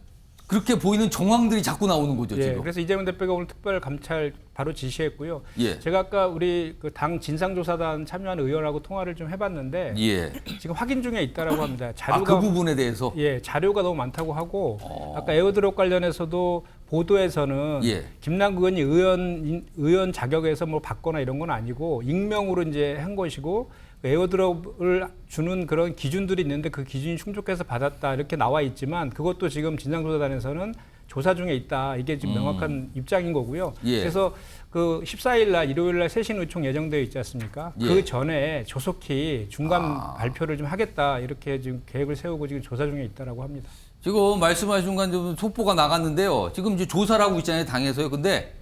그렇게 보이는 정황들이 자꾸 나오는 거죠, 예, 지금. 그래서 이재명 대표가 오늘 특별 감찰 바로 지시했고요. 예. 제가 아까 우리 그 당 진상조사단 참여한 의원하고 통화를 좀 해봤는데 예. 지금 확인 중에 있다라고 합니다. 그 부분에 대해서? 예, 자료가 너무 많다고 하고 아까 에어드롭 관련해서도 보도에서는 예. 김남국 의원이 의원 자격에서 뭐 받거나 이런 건 아니고 익명으로 이제 한 것이고 에어드롭을 주는 그런 기준들이 있는데 그 기준이 충족해서 받았다 이렇게 나와 있지만 그것도 지금 진상조사단에서는 조사 중에 있다. 이게 지금 명확한 입장인 거고요. 예. 그래서 그 14일 날 일요일 날 세신 의총 예정되어 있지 않습니까? 예. 그 전에 조속히 중간 발표를 좀 하겠다. 이렇게 지금 계획을 세우고 지금 조사 중에 있다라고 합니다. 지금 말씀하신 순간 좀 속보가 나갔는데요. 지금 이제 조사를 하고 있잖아요, 당에서요. 근데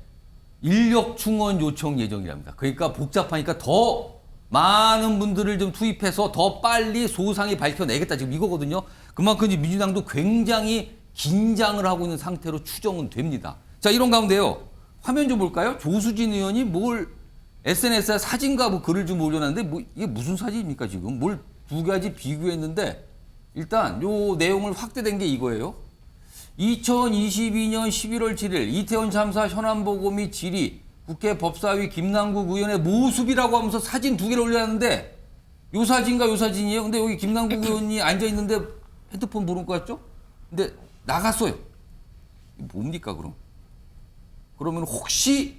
인력 충원 요청 예정이랍니다. 그러니까 복잡하니까 더 많은 분들을 좀 투입해서 더 빨리 소상히 밝혀내겠다. 지금 이거거든요. 그만큼 이제 민주당도 굉장히 긴장을 하고 있는 상태로 추정은 됩니다. 자, 이런 가운데요. 화면 좀 볼까요? 조수진 의원이 뭘 SNS에 사진과 뭐 글을 좀 올려놨는데 뭐 이게 무슨 사진입니까, 지금? 뭘 두 가지 비교했는데 일단 요 내용을 확대된 게 이거예요. 2022년 11월 7일 이태원 참사 현안보고 및 질의 국회 법사위 김남국 의원의 모습이라고 하면서 사진 두 개를 올려놨는데 요 사진과 요 사진이에요. 근데 여기 김남국 의원이 앉아있는데 핸드폰 보는 것 같죠? 근데 나갔어요. 뭡니까 그럼? 그러면 혹시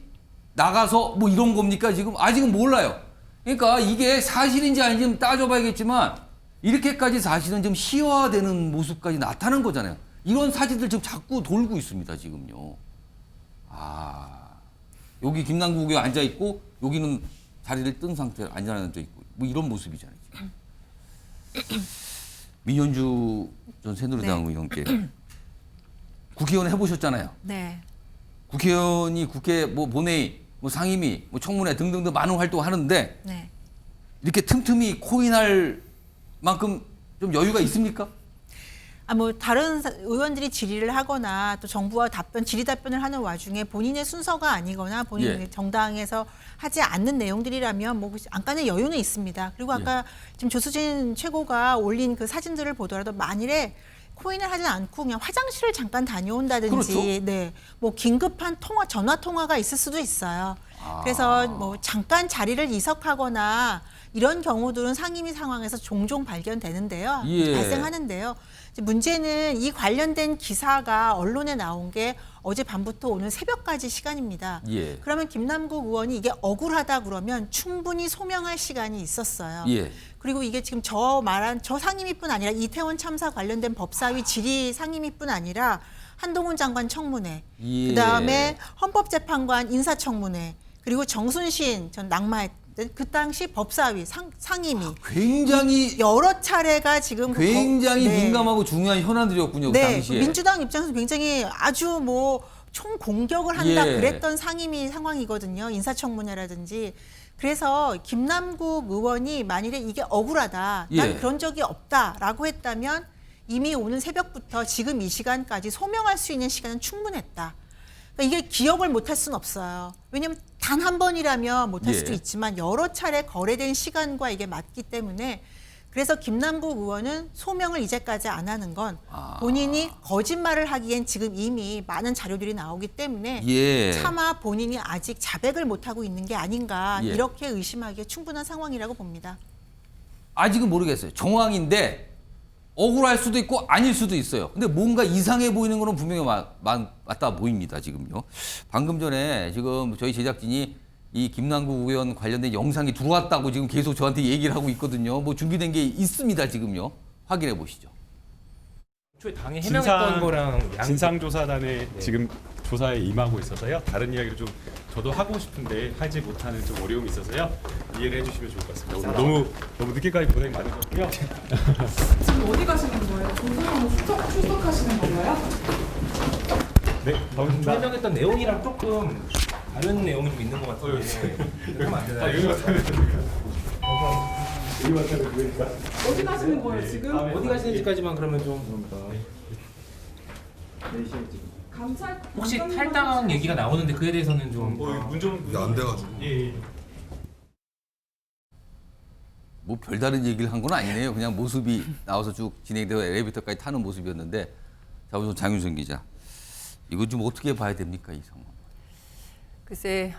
나가서 뭐 이런 겁니까 지금? 아직은 몰라요. 그러니까 이게 사실인지 아닌지 좀 따져봐야겠지만 이렇게까지 사실은 좀 희화되는 모습까지 나타난 거잖아요. 이런 사진들 지금 자꾸 돌고 있습니다, 지금요. 여기 김남국 의원 앉아있고 여기는 자리를 뜬 상태로 앉아있고 뭐 이런 모습이잖아요, 지금. 민현주 전 새누리당 의원께 국회의원 해보셨잖아요. 네. 국회의원이 국회 뭐 본회의, 뭐 상임위, 뭐 청문회 등등등 많은 활동을 하는데 네. 이렇게 틈틈이 코인할 만큼 좀 여유가 있습니까? 뭐 다른 의원들이 질의를 하거나 또 정부와 질의 답변을 하는 와중에 본인의 순서가 아니거나 본인의 예. 정당에서 하지 않는 내용들이라면 뭐 안간의 여유는 있습니다. 그리고 아까 지금 조수진 최고가 올린 그 사진들을 보더라도 만일에 코인을 하지 않고 그냥 화장실을 잠깐 다녀온다든지, 그렇죠. 네, 뭐 긴급한 전화 통화가 있을 수도 있어요. 그래서 뭐 잠깐 자리를 이석하거나 이런 경우들은 상임위 상황에서 종종 발견되는데요, 발생하는데요. 문제는 이 관련된 기사가 언론에 나온 게 어젯밤부터 오늘 새벽까지 시간입니다. 그러면 김남국 의원이 이게 억울하다 그러면 충분히 소명할 시간이 있었어요. 그리고 이게 지금 저 상임위뿐 아니라 이태원 참사 관련된 법사위 질의 상임위뿐 아니라 한동훈 장관 청문회, 그다음에 헌법재판관 인사청문회, 그리고 정순신 전 낙마했던 그 당시 법사위 상임위 굉장히 여러 차례가 지금 굉장히 민감하고 중요한 현안들이었군요. 그 당시에. 민주당 입장에서 굉장히 아주 뭐 총공격을 한다 그랬던 상임위 상황이거든요. 인사청문회라든지. 그래서 김남국 의원이 만일에 이게 억울하다, 난 그런 적이 없다라고 했다면 이미 오늘 새벽부터 지금 이 시간까지 소명할 수 있는 시간은 충분했다. 그러니까 이게 기억을 못할 수는 없어요. 왜냐하면 단 한 번이라면 못할 수도 있지만 여러 차례 거래된 시간과 이게 맞기 때문에 그래서 김남국 의원은 소명을 이제까지 안 하는 건 본인이 거짓말을 하기엔 지금 이미 많은 자료들이 나오기 때문에 차마 본인이 아직 자백을 못하고 있는 게 아닌가 이렇게 의심하기에 충분한 상황이라고 봅니다. 아직은 모르겠어요. 정황인데 억울할 수도 있고 아닐 수도 있어요. 근데 뭔가 이상해 보이는 거는 분명히 맞다 보입니다, 지금요. 방금 전에 지금 저희 제작진이 이 김남국 의원 관련된 영상이 들어왔다고 지금 계속 저한테 얘기를 하고 있거든요. 뭐 준비된 게 있습니다, 지금요. 확인해 보시죠. 당에 해명했던 거랑 진상조사단에 지금 조사에 임하고 있어서요. 다른 이야기를 좀 저도 하고 싶은데 하지 못하는 좀 어려움이 있어서요. 이해를 해주시면 좋을 것 같습니다. 오늘 너무 늦게까지 고생 많으셨고요. 지금 어디 가시는 거예요? 조사하러 출석하시는 건가요? 네, 반갑습니다. 해명했던 내용이랑 조금 다른 내용이 좀 있는 것 같은데 그러면 안 되나요? 어디 가시는 거예요 지금? 어디 가시는지까지만 그러면 좀 감찰 혹시 탈당 얘기가 나오는데 그에 대해서는 좀 안 돼가지고. 뭐 별다른 얘기를 한 건 아니네요. 그냥 모습이 나와서 쭉 진행되어 엘리베이터까지 타는 모습이었는데. 자, 우선 장윤선 기자. 이거 좀 어떻게 봐야 됩니까, 이 상황? 글쎄,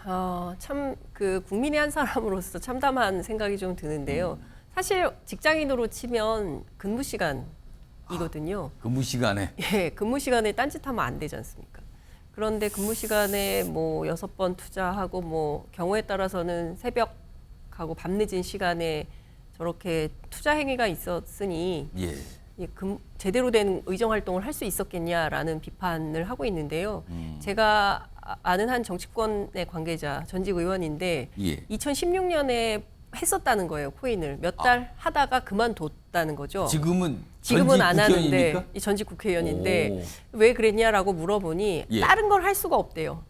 참 그 국민의 한 사람으로서 참담한 생각이 좀 드는데요. 사실 직장인으로 치면 근무 시간이거든요. 근무 시간에? 예, 근무 시간에 딴짓하면 안 되지 않습니까? 그런데 근무 시간에 뭐 6번 투자하고 뭐 경우에 따라서는 새벽하고 밤늦은 시간에 저렇게 투자 행위가 있었으니 예. 제대로 된 의정 활동을 할 수 있었겠냐라는 비판을 하고 있는데요. 제가 아는 한 정치권의 관계자, 전직 의원인데 예. 2016년에 했었다는 거예요, 코인을. 몇 달 하다가 그만뒀다는 거죠. 지금은 안 하는데 국회의원입니까? 이 전직 국회의원인데 왜 그랬냐라고 물어보니 예. 다른 걸 할 수가 없대요.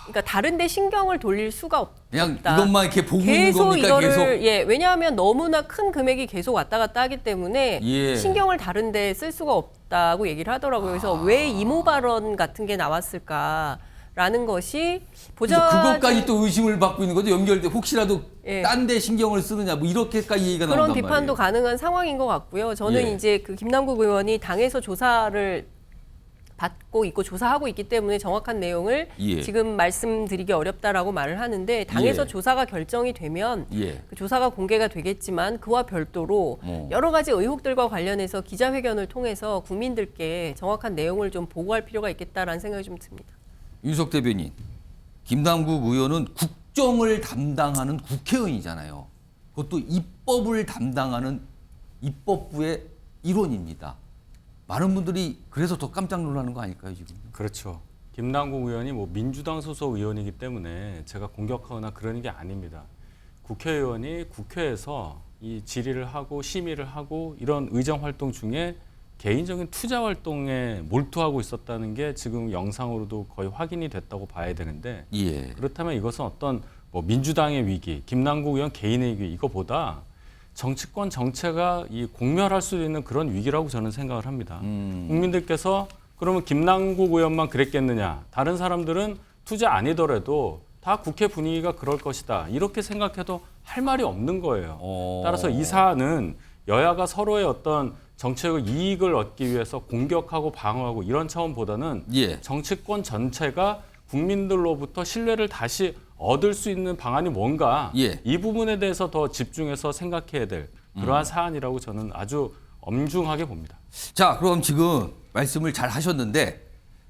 그러니까 다른 데 신경을 돌릴 수가 없다. 그냥 이것만 이렇게 보고 있는 겁니까? 이거를, 계속? 예, 왜냐하면 너무나 큰 금액이 계속 왔다 갔다 하기 때문에 예. 신경을 다른 데 쓸 수가 없다고 얘기를 하더라고요. 그래서 왜 이모 발언 같은 게 나왔을까라는 것이 그것까지 또 의심을 받고 있는 거죠. 연결돼 혹시라도 예. 딴 데 신경을 쓰느냐 뭐 이렇게까지 얘기가 나온단 그런 말이에요. 비판도 가능한 상황인 것 같고요. 저는 예. 이제 그 김남국 의원이 당에서 조사를 받고 있고 조사하고 있기 때문에 정확한 내용을 예. 지금 말씀드리기 어렵다라고 말을 하는데 당에서 예. 조사가 결정이 되면 예. 그 조사가 공개가 되겠지만 그와 별도로 여러 가지 의혹들과 관련해서 기자회견을 통해서 국민들께 정확한 내용을 좀 보고할 필요가 있겠다라는 생각이 좀 듭니다. 윤석 대변인, 김남국 의원은 국정을 담당하는 국회의원이잖아요. 그것도 입법을 담당하는 입법부의 일원입니다. 많은 분들이 그래서 더 깜짝 놀라는 거 아닐까요, 지금? 그렇죠. 김남국 의원이 뭐 민주당 소속 의원이기 때문에 제가 공격하거나 그러는 게 아닙니다. 국회의원이 국회에서 이 질의를 하고 심의를 하고 이런 의정 활동 중에 개인적인 투자 활동에 몰두하고 있었다는 게 지금 영상으로도 거의 확인이 됐다고 봐야 되는데 예. 그렇다면 이것은 어떤 뭐 민주당의 위기, 김남국 의원 개인의 위기 이거보다 정치권 정체가 이 공멸할 수 있는 그런 위기라고 저는 생각을 합니다. 국민들께서 그러면 김남국 의원만 그랬겠느냐? 다른 사람들은 투자 아니더라도 다 국회 분위기가 그럴 것이다. 이렇게 생각해도 할 말이 없는 거예요. 따라서 이 사안은 여야가 서로의 어떤 정치적 이익을 얻기 위해서 공격하고 방어하고 이런 차원보다는 예. 정치권 전체가 국민들로부터 신뢰를 다시 얻을 수 있는 방안이 뭔가 예. 이 부분에 대해서 더 집중해서 생각해야 될 그러한 사안이라고 저는 아주 엄중하게 봅니다. 자, 그럼 지금 말씀을 잘 하셨는데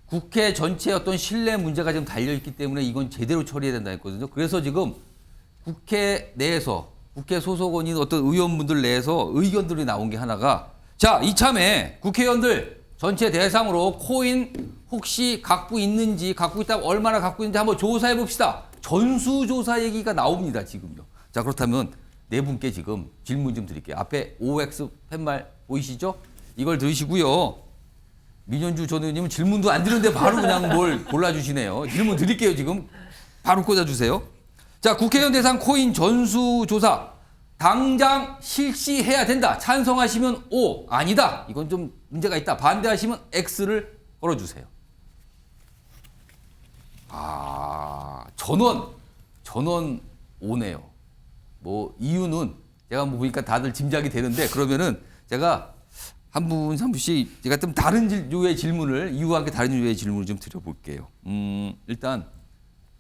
국회 전체의 어떤 신뢰 문제가 지금 달려있기 때문에 이건 제대로 처리해야 된다 했거든요. 그래서 지금 국회 내에서 국회 소속원인 어떤 의원분들 내에서 의견들이 나온 게 하나가 자, 이참에 국회의원들 전체 대상으로 코인 혹시 갖고 있는지 갖고 있다면 얼마나 갖고 있는지 한번 조사해 봅시다. 전수조사 얘기가 나옵니다, 지금요. 자, 그렇다면 네 분께 지금 질문 좀 드릴게요. 앞에 OX 팻말 보이시죠? 이걸 들으시고요. 민현주 전 의원님은 질문도 안 드리는데 바로 그냥 뭘 골라주시네요. 질문 드릴게요, 지금. 바로 꽂아주세요. 자, 국회의원 대상 코인 전수조사 당장 실시해야 된다. 찬성하시면 O, 아니다. 이건 좀 문제가 있다. 반대하시면 X를 걸어주세요. 전원 O네요. 뭐 이유는 제가 뭐 보니까 다들 짐작이 되는데 그러면은 제가 한 분씩 제가 좀 다른 류의 질문을 이유와 함께 다른 류의 질문을 좀 드려볼게요. 일단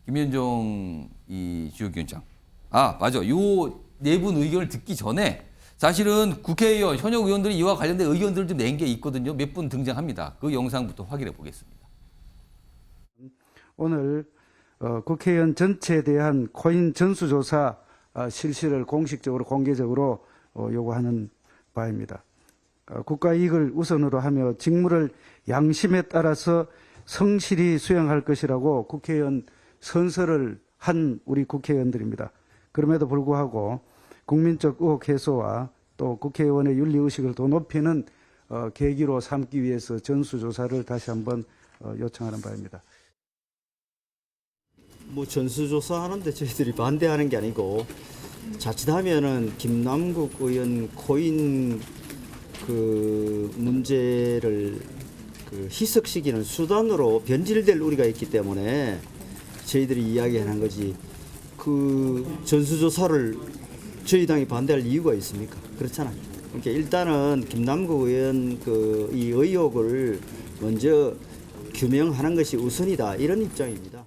김현정 이 지역위원장. 맞아. 요 네 분 의견을 듣기 전에 사실은 국회의원 현역 의원들이 이와 관련된 의견들을 좀 낸 게 있거든요. 몇 분 등장합니다. 그 영상부터 확인해 보겠습니다. 오늘 국회의원 전체에 대한 코인 전수조사 실시를 공식적으로 공개적으로 요구하는 바입니다. 국가 이익을 우선으로 하며 직무를 양심에 따라서 성실히 수행할 것이라고 국회의원 선서를 한 우리 국회의원들입니다. 그럼에도 불구하고 국민적 의혹 해소와 또 국회의원의 윤리의식을 더 높이는 계기로 삼기 위해서 전수조사를 다시 한번 요청하는 바입니다. 뭐 전수조사 하는데 저희들이 반대하는 게 아니고 자칫하면은 김남국 의원 코인 그 문제를 그 희석시키는 수단으로 변질될 우려가 있기 때문에 저희들이 이야기하는 거지 그 전수조사를 저희 당이 반대할 이유가 있습니까? 그렇잖아요. 그러니까 일단은 김남국 의원 그 이 의혹을 먼저 규명하는 것이 우선이다 이런 입장입니다.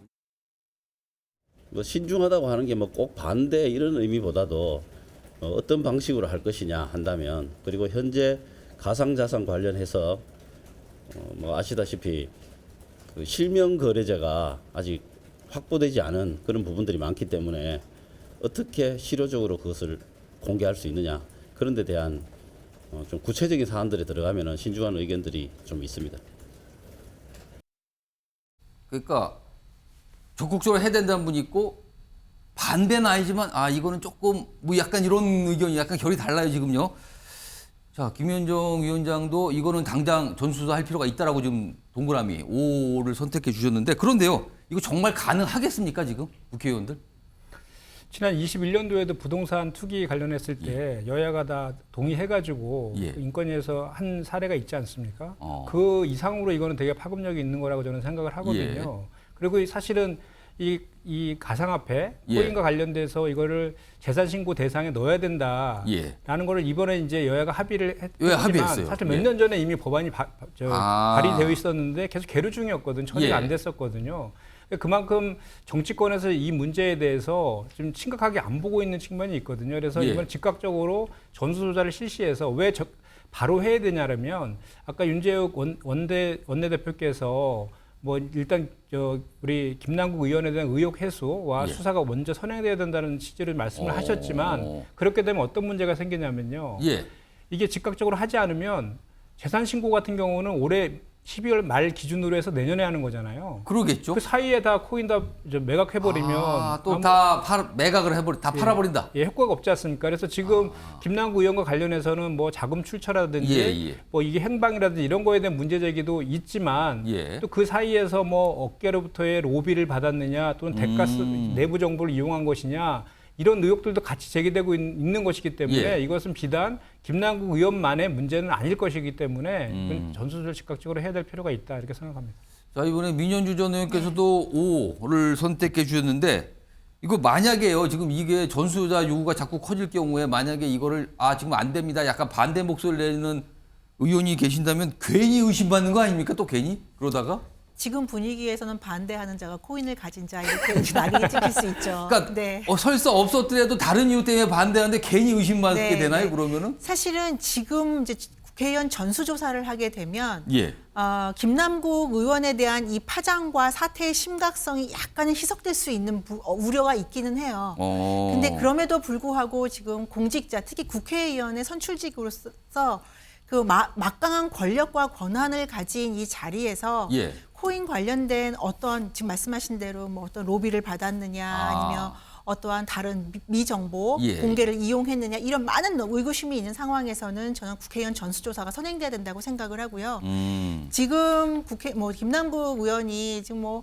뭐 신중하다고 하는 게 뭐 꼭 반대 이런 의미보다도 어떤 방식으로 할 것이냐 한다면, 그리고 현재 가상자산 관련해서 뭐 아시다시피 그 실명 거래자가 아직 확보되지 않은 그런 부분들이 많기 때문에 어떻게 실효적으로 그것을 공개할 수 있느냐, 그런 데 대한 좀 구체적인 사안들에 들어가면 신중한 의견들이 좀 있습니다. 그러니까 적극적으로 해야 된다는 분이 있고 반대는 아니지만 이거는 조금 뭐 약간 이런 의견이 약간 결이 달라요 지금요. 자, 김현정 위원장도 이거는 당장 전수조사할 필요가 있다라고 지금 동그라미 5를 선택해 주셨는데, 그런데요, 이거 정말 가능하겠습니까 지금 국회의원들? 지난 21년도에도 부동산 투기 관련했을 때 여야가 다 동의해가지고 그 인권위에서 한 사례가 있지 않습니까? 그 이상으로 이거는 되게 파급력이 있는 거라고 저는 생각을 하거든요. 그리고 사실은 이 가상화폐 코인과 관련돼서 이거를 재산신고 대상에 넣어야 된다라는 거를 이번에 이제 여야가 합의를 했지만 사실 몇 년 전에 이미 법안이 발의되어 있었는데 계속 계류 중이었거든요. 처리가 안 됐었거든요. 그만큼 정치권에서 이 문제에 대해서 좀 심각하게 안 보고 있는 측면이 있거든요. 그래서 이번 즉각적으로 전수조사를 실시해서 왜 바로 해야 되냐면, 아까 윤재욱 원내대표께서 뭐 일단 우리 김남국 의원에 대한 의혹 해소와 수사가 먼저 선행돼야 된다는 취지로 말씀을 하셨지만, 그렇게 되면 어떤 문제가 생기냐면요. 이게 즉각적으로 하지 않으면 재산 신고 같은 경우는 올해 12월 말 기준으로 해서 내년에 하는 거잖아요. 그러겠죠. 그 사이에 다 코인 다 매각해버리면 또 다 매각을 다 팔아버린다. 효과가 없지 않습니까? 그래서 지금 김남국 의원과 관련해서는 뭐 자금 출처라든지 뭐 이게 행방이라든지 이런 거에 대한 문제 제기도 있지만 또 그 사이에서 뭐 업계로부터의 로비를 받았느냐 또는 대가스 내부 정보를 이용한 것이냐, 이런 의혹들도 같이 제기되고 있는 것이기 때문에 이것은 비단 김남국 의원만의 문제는 아닐 것이기 때문에 전수조사를 즉각적으로 해야 될 필요가 있다, 이렇게 생각합니다. 자, 이번에 민현주 전 의원께서도 5를 선택해 주셨는데, 이거 만약에요, 지금 이게 전수조사 요구가 자꾸 커질 경우에 만약에 이거를 지금 안 됩니다, 약간 반대 목소리를 내는 의원이 계신다면 괜히 의심받는 거 아닙니까? 또 괜히 그러다가? 지금 분위기에서는 반대하는 자가 코인을 가진 자 이렇게 나뉘게 찍힐 수 있죠. 그러니까 설사 없었더라도 다른 이유 때문에 반대하는데 괜히 의심받게 되나요? 그러면은? 사실은 지금 이제 국회의원 전수조사를 하게 되면 김남국 의원에 대한 이 파장과 사태의 심각성이 약간은 희석될 수 있는 우려가 있기는 해요. 근데 그럼에도 불구하고 지금 공직자, 특히 국회의원의 선출직으로서 그 막강한 권력과 권한을 가진 이 자리에서 코인 관련된 어떤 지금 말씀하신 대로 뭐 어떤 로비를 받았느냐 아니면 어떠한 다른 미정보 공개를 이용했느냐, 이런 많은 의구심이 있는 상황에서는 저는 국회의원 전수조사가 선행돼야 된다고 생각을 하고요. 지금 김남국 의원이 지금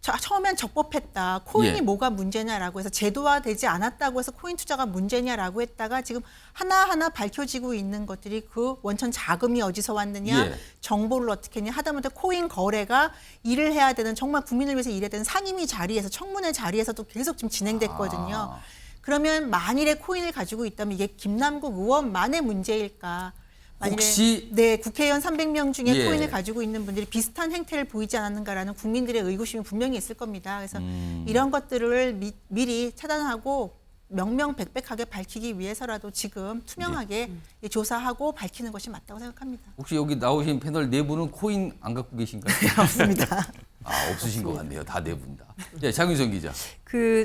처음엔 적법했다, 코인이 뭐가 문제냐라고 해서 제도화되지 않았다고 해서 코인 투자가 문제냐라고 했다가 지금 하나하나 밝혀지고 있는 것들이 그 원천 자금이 어디서 왔느냐, 정보를 어떻게 했냐, 하다못해 코인 거래가 일을 해야 되는, 정말 국민을 위해서 일해야 되는 상임위 자리에서, 청문회 자리에서도 계속 지금 진행됐거든요. 그러면 만일에 코인을 가지고 있다면 이게 김남국 의원만의 문제일까? 혹시 국회의원 300명 중에 코인을 가지고 있는 분들이 비슷한 행태를 보이지 않았는가라는 국민들의 의구심이 분명히 있을 겁니다. 그래서 이런 것들을 미리 차단하고 명명백백하게 밝히기 위해서라도 지금 투명하게 조사하고 밝히는 것이 맞다고 생각합니다. 혹시 여기 나오신 패널 네 분은 코인 안 갖고 계신가요? 없습니다. 없으신 것 같네요. 다 네 분 다. 장윤선 기자.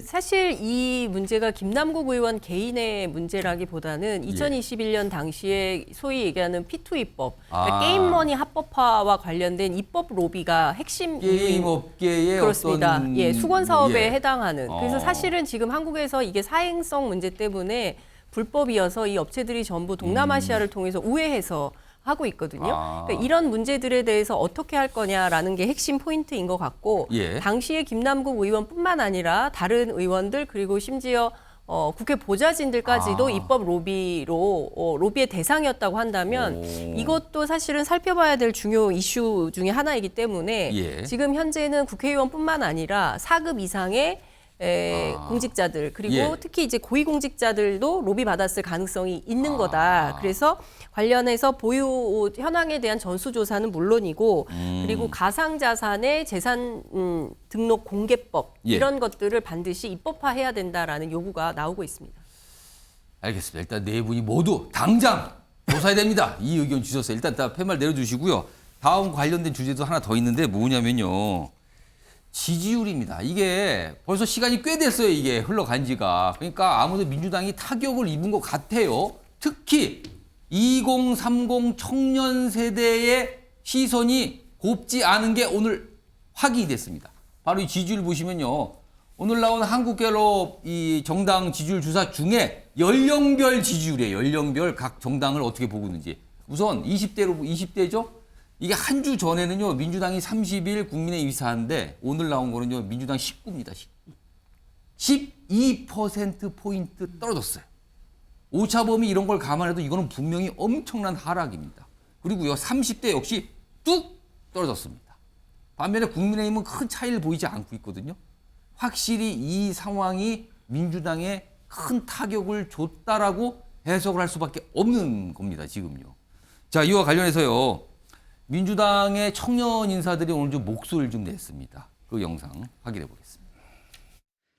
사실 이 문제가 김남국 의원 개인의 문제라기보다는 2021년 당시에 소위 얘기하는 P2 입법, 그러니까 게임머니 합법화와 관련된 입법 로비가 핵심 게임 업계의 그렇습니다. 어떤 수건 사업에 해당하는. 그래서 사실은 지금 한국에서 이게 사행성 문제 때문에 불법이어서 이 업체들이 전부 동남아시아를 통해서 우회해서 하고 있거든요. 그러니까 이런 문제들에 대해서 어떻게 할 거냐라는 게 핵심 포인트인 것 같고, 당시에 김남국 의원뿐만 아니라 다른 의원들 그리고 심지어 국회 보좌진들까지도 입법 로비의 대상이었다고 한다면 이것도 사실은 살펴봐야 될 중요 이슈 중에 하나이기 때문에 지금 현재는 국회의원뿐만 아니라 4급 이상의 공직자들 그리고 예. 특히 이제 고위공직자들도 로비 받았을 가능성이 있는 거다. 그래서 관련해서 보유 현황에 대한 전수조사는 물론이고 그리고 가상자산의 재산 등록 공개법 예. 이런 것들을 반드시 입법화해야 된다라는 요구가 나오고 있습니다. 알겠습니다. 일단 네 분이 모두 당장 조사해야 됩니다. 이 의견 주셨어요. 일단 다 팻말 내려주시고요. 다음 관련된 주제도 하나 더 있는데 뭐냐면요. 지지율입니다. 이게 벌써 시간이 꽤 됐어요. 이게 흘러간 지가. 그러니까 아무래도 민주당이 타격을 입은 것 같아요. 특히 2030 청년 세대의 시선이 곱지 않은 게 오늘 확인이 됐습니다. 바로 이 지지율 보시면요. 오늘 나온 한국갤럽 이 정당 지지율 조사 중에 연령별 지지율이에요. 연령별 각 정당을 어떻게 보고 있는지. 우선 20대죠? 이게 한 주 전에는요. 민주당이 31, 국민의힘이 24인데 오늘 나온 거는요. 민주당 19입니다. 19. 12%포인트 떨어졌어요. 오차범위 이런 걸 감안해도 이거는 분명히 엄청난 하락입니다. 그리고요. 30대 역시 뚝 떨어졌습니다. 반면에 국민의힘은 큰 차이를 보이지 않고 있거든요. 확실히 이 상황이 민주당에 큰 타격을 줬다라고 해석을 할 수밖에 없는 겁니다. 지금요. 자, 이와 관련해서요. 민주당의 청년 인사들이 오늘 좀 목소리를 좀 냈습니다. 그 영상 확인해 보겠습니다.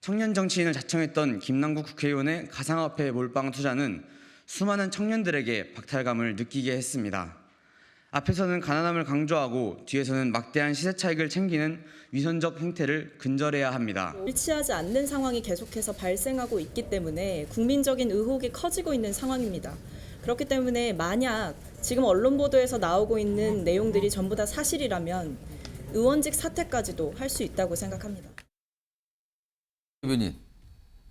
청년 정치인을 자청했던 김남국 국회의원의 가상화폐 몰빵 투자는 수많은 청년들에게 박탈감을 느끼게 했습니다. 앞에서는 가난함을 강조하고 뒤에서는 막대한 시세 차익을 챙기는 위선적 행태를 근절해야 합니다. 일치하지 않는 상황이 계속해서 발생하고 있기 때문에 국민적인 의혹이 커지고 있는 상황입니다. 그렇기 때문에 만약 지금 언론 보도에서 나오고 있는 내용들이 전부 다 사실이라면 의원직 사퇴까지도 할 수 있다고 생각합니다. 의원님,